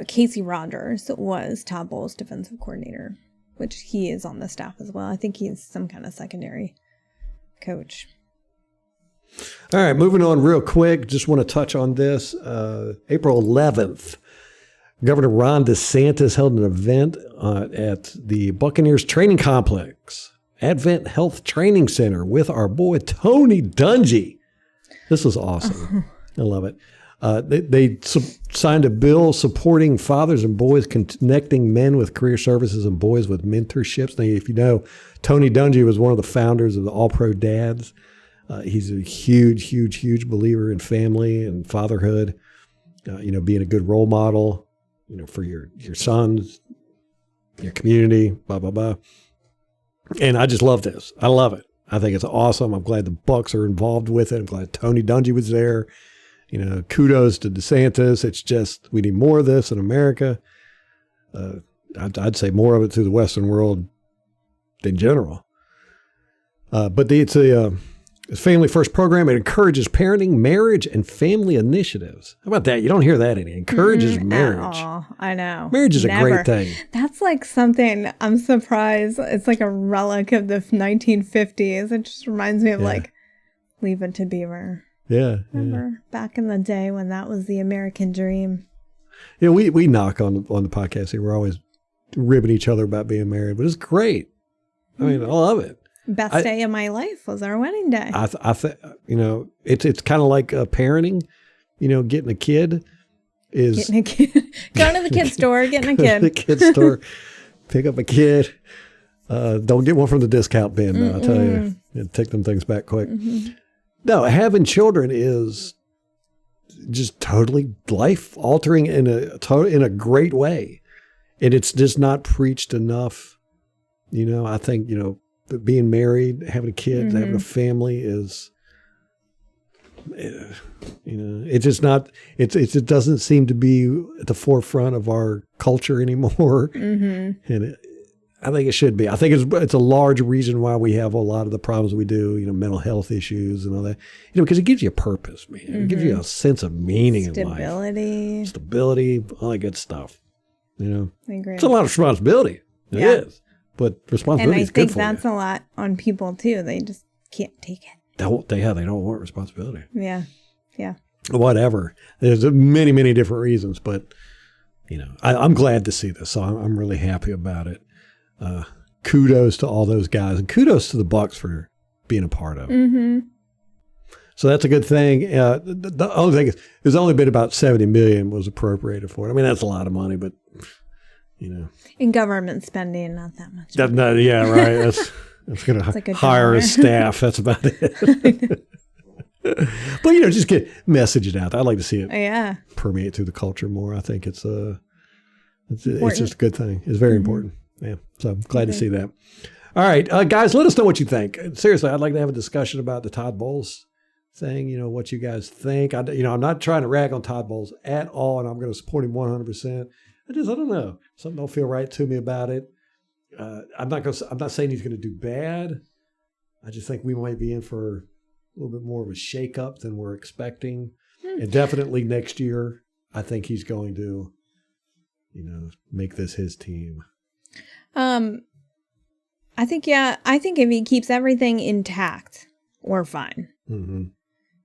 Casey Rogers was Todd Bowles' defensive coordinator, which he is on the staff as well. I think he's some kind of secondary coach. All right, moving on real quick. Just want to touch on this. April 11th, Governor Ron DeSantis held an event at the Buccaneers training complex, Advent Health Training Center, with our boy Tony Dungy. This was awesome. I love it. They signed a bill supporting fathers and boys, connecting men with career services and boys with mentorships. Now, if you know, Tony Dungy was one of the founders of the All-Pro Dads. He's a huge believer in family and fatherhood, you know, being a good role model, you know, for your sons, your community, blah, blah, blah. And I just love this. I love it. I think it's awesome. I'm glad the Bucs are involved with it. I'm glad Tony Dungy was there. You know, kudos to DeSantis. It's just, we need more of this in America. I'd say more of it through the Western world in general. But it's a family first program. It encourages parenting, marriage, and family initiatives. How about that? You don't hear that any. Encourages marriage. Oh, I know. Marriage is a great thing. That's like something, I'm surprised. It's like a relic of the 1950s. It just reminds me of like Leave It to Beaver. Yeah. Remember back in the day when that was the American dream? Yeah, we knock on the podcast here. We're always ribbing each other about being married, but it's great. I mean, I love it. Best day of my life was our wedding day. I you know, it's kind of like parenting. You know, getting a kid is going to the kid store, getting a kid. The kid store, pick up a kid. Don't get one from the discount bin. Though, I'll tell you, take them things back quick. No, having children is just totally life altering in a great way, and it's just not preached enough I think, being married, having a kid, having a family is, it's just not, it doesn't seem to be at the forefront of our culture anymore. And I think it should be. I think it's a large reason why we have a lot of the problems we do, mental health issues and all that, because it gives you a purpose, man. It gives you a sense of meaning in life. Stability, all that good stuff. I agree. It's a lot of responsibility. It is. But responsibility is good for you. And I think that's a lot on people too. They just can't take it. They don't want responsibility. Yeah. Whatever. There's many, many different reasons, but I'm glad to see this. So I'm really happy about it. Kudos to all those guys, and kudos to the Bucs for being a part of it. So that's a good thing. The only thing is, there's only been about $70 million was appropriated for it. I mean, that's a lot of money, but in government spending, not that much. Yeah, right. That's going to hire a staff. That's about it. But just message it out. I'd like to see it permeate through the culture more. I think it's just a good thing. It's very important. Yeah. So I'm glad to see that. All right, guys, let us know what you think. Seriously, I'd like to have a discussion about the Todd Bowles thing. What you guys think. I'm not trying to rag on Todd Bowles at all, and I'm going to support him 100%. I don't know. Something don't feel right to me about it. I'm not saying he's going to do bad. I just think we might be in for a little bit more of a shakeup than we're expecting. And definitely next year, I think he's going to, make this his team. I think if he keeps everything intact, we're fine.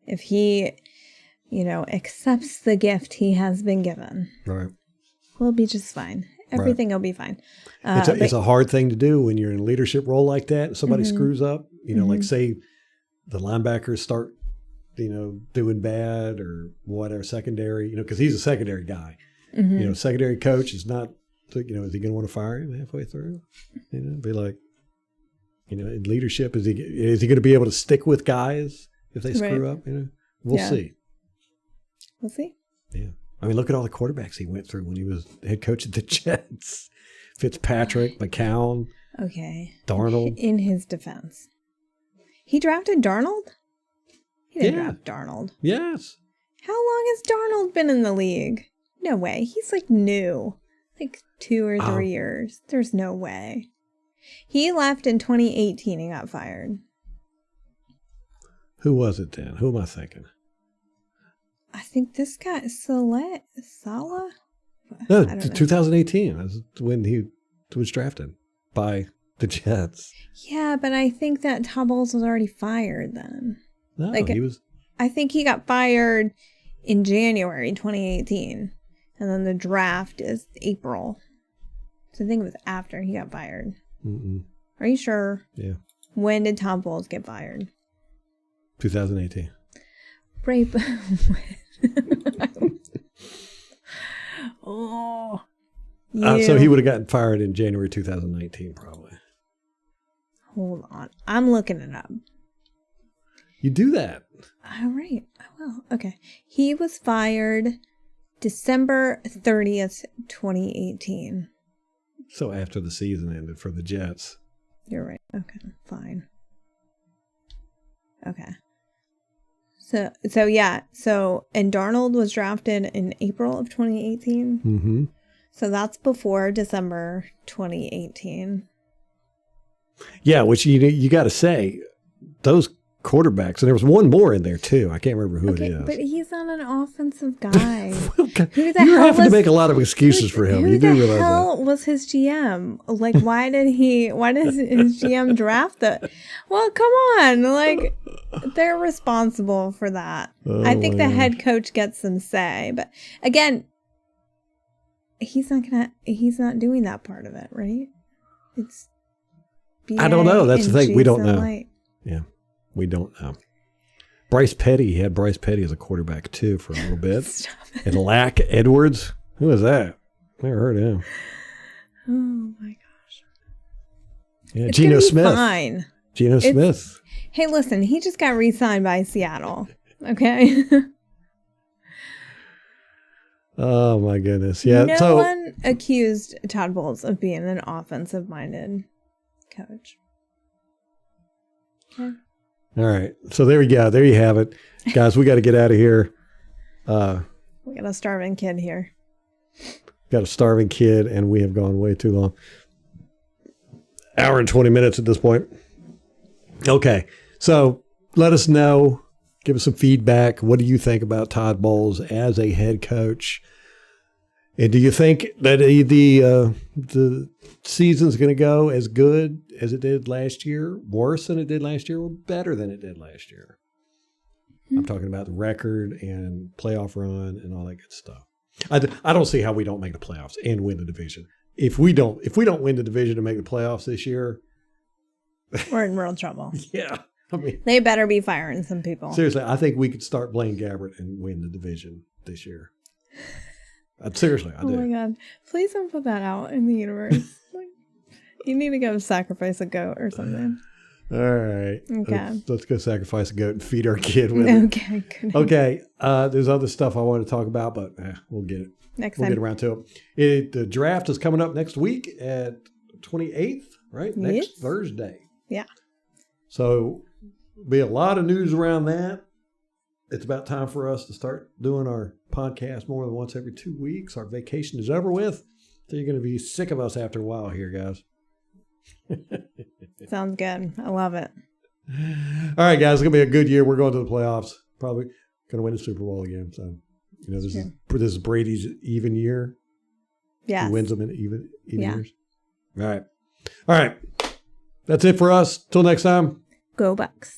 If he, accepts the gift he has been given. Right. We'll be just fine. Everything will be fine. It's a hard thing to do when you're in a leadership role like that. And somebody screws up, like say the linebackers start, doing bad or whatever, secondary, because he's a secondary guy. Secondary coach is not, is he going to want to fire him halfway through? Be like, in leadership, is he going to be able to stick with guys if they screw up? We'll see. We'll see. Yeah. I mean, look at all the quarterbacks he went through when he was head coach of the Jets. Fitzpatrick, McCown. Okay. Darnold. In his defense. He drafted Darnold? He didn't draft Darnold. Yes. How long has Darnold been in the league? No way. He's new. 2 or 3 years. There's no way. He left in 2018 and got fired. Who was it then? Who am I thinking? I think this guy, Salah? No, 2018. That's when he was drafted by the Jets. Yeah, but I think that Todd Bowles was already fired then. No, he was. I think he got fired in January 2018. And then the draft is April. So I think it was after he got fired. Are you sure? Yeah. When did Todd Bowles get fired? 2018. Right. So he would have gotten fired in January 2019, probably. Hold on. I'm looking it up. You do that. All right. I will. Okay. He was fired December 30th, 2018. So after the season ended for the Jets. You're right. Okay. Fine. Okay. So yeah. So, and Darnold was drafted in April of 2018. So that's before December 2018. Yeah, which you got to say, those quarterbacks, and there was one more in there too. I can't remember who it is. But he's not an offensive guy. You're having to make a lot of excuses for him. You do realize that. Who the hell was his GM? Why does his GM draft that? Well, come on. They're responsible for that. I think the head coach gets some say. But again, he's not doing that part of it, right? It's BA. I don't know. That's the thing. We don't know. Light. Yeah. We don't know. Bryce Petty, he had Bryce Petty as a quarterback too for a little bit. And Lack Edwards, who was that? Never heard of him. Oh my gosh. Yeah, it's Geno Smith. Fine. Geno Smith. Hey, listen, he just got re-signed by Seattle. Okay. Oh my goodness. Yeah. No one accused Todd Bowles of being an offensive-minded coach. Okay. All right. So there we go. There you have it. Guys, we got to get out of here. We got a starving kid here. Got a starving kid, and we have gone way too long. Hour and 20 minutes at this point. Okay. So let us know. Give us some feedback. What do you think about Todd Bowles as a head coach? And do you think that the season's going to go as good as it did last year, worse than it did last year, or better than it did last year? I'm talking about the record and playoff run and all that good stuff. I don't see how we don't make the playoffs and win the division. If we don't win the division and make the playoffs this year, we're in real trouble. Yeah. I mean, they better be firing some people. Seriously, I think we could start Blaine Gabbert and win the division this year. Seriously, I do. Oh my God. Please don't put that out in the universe. You need to go sacrifice a goat or something. All right. Okay. Let's go sacrifice a goat and feed our kid with it. Okay. Good. Okay. There's other stuff I want to talk about, but we'll get it. We'll get around to it. The draft is coming up next week at 28th, right? Next Thursday. Yeah. So be a lot of news around that. It's about time for us to start doing our podcast more than once every 2 weeks. Our vacation is over with. So you're going to be sick of us after a while here, guys. Sounds good. I love it. All right, guys. It's going to be a good year. We're going to the playoffs. Probably going to win the Super Bowl again. So, this is Brady's even year. Yeah. He wins them in even years. All right. That's it for us. Till next time. Go Bucs.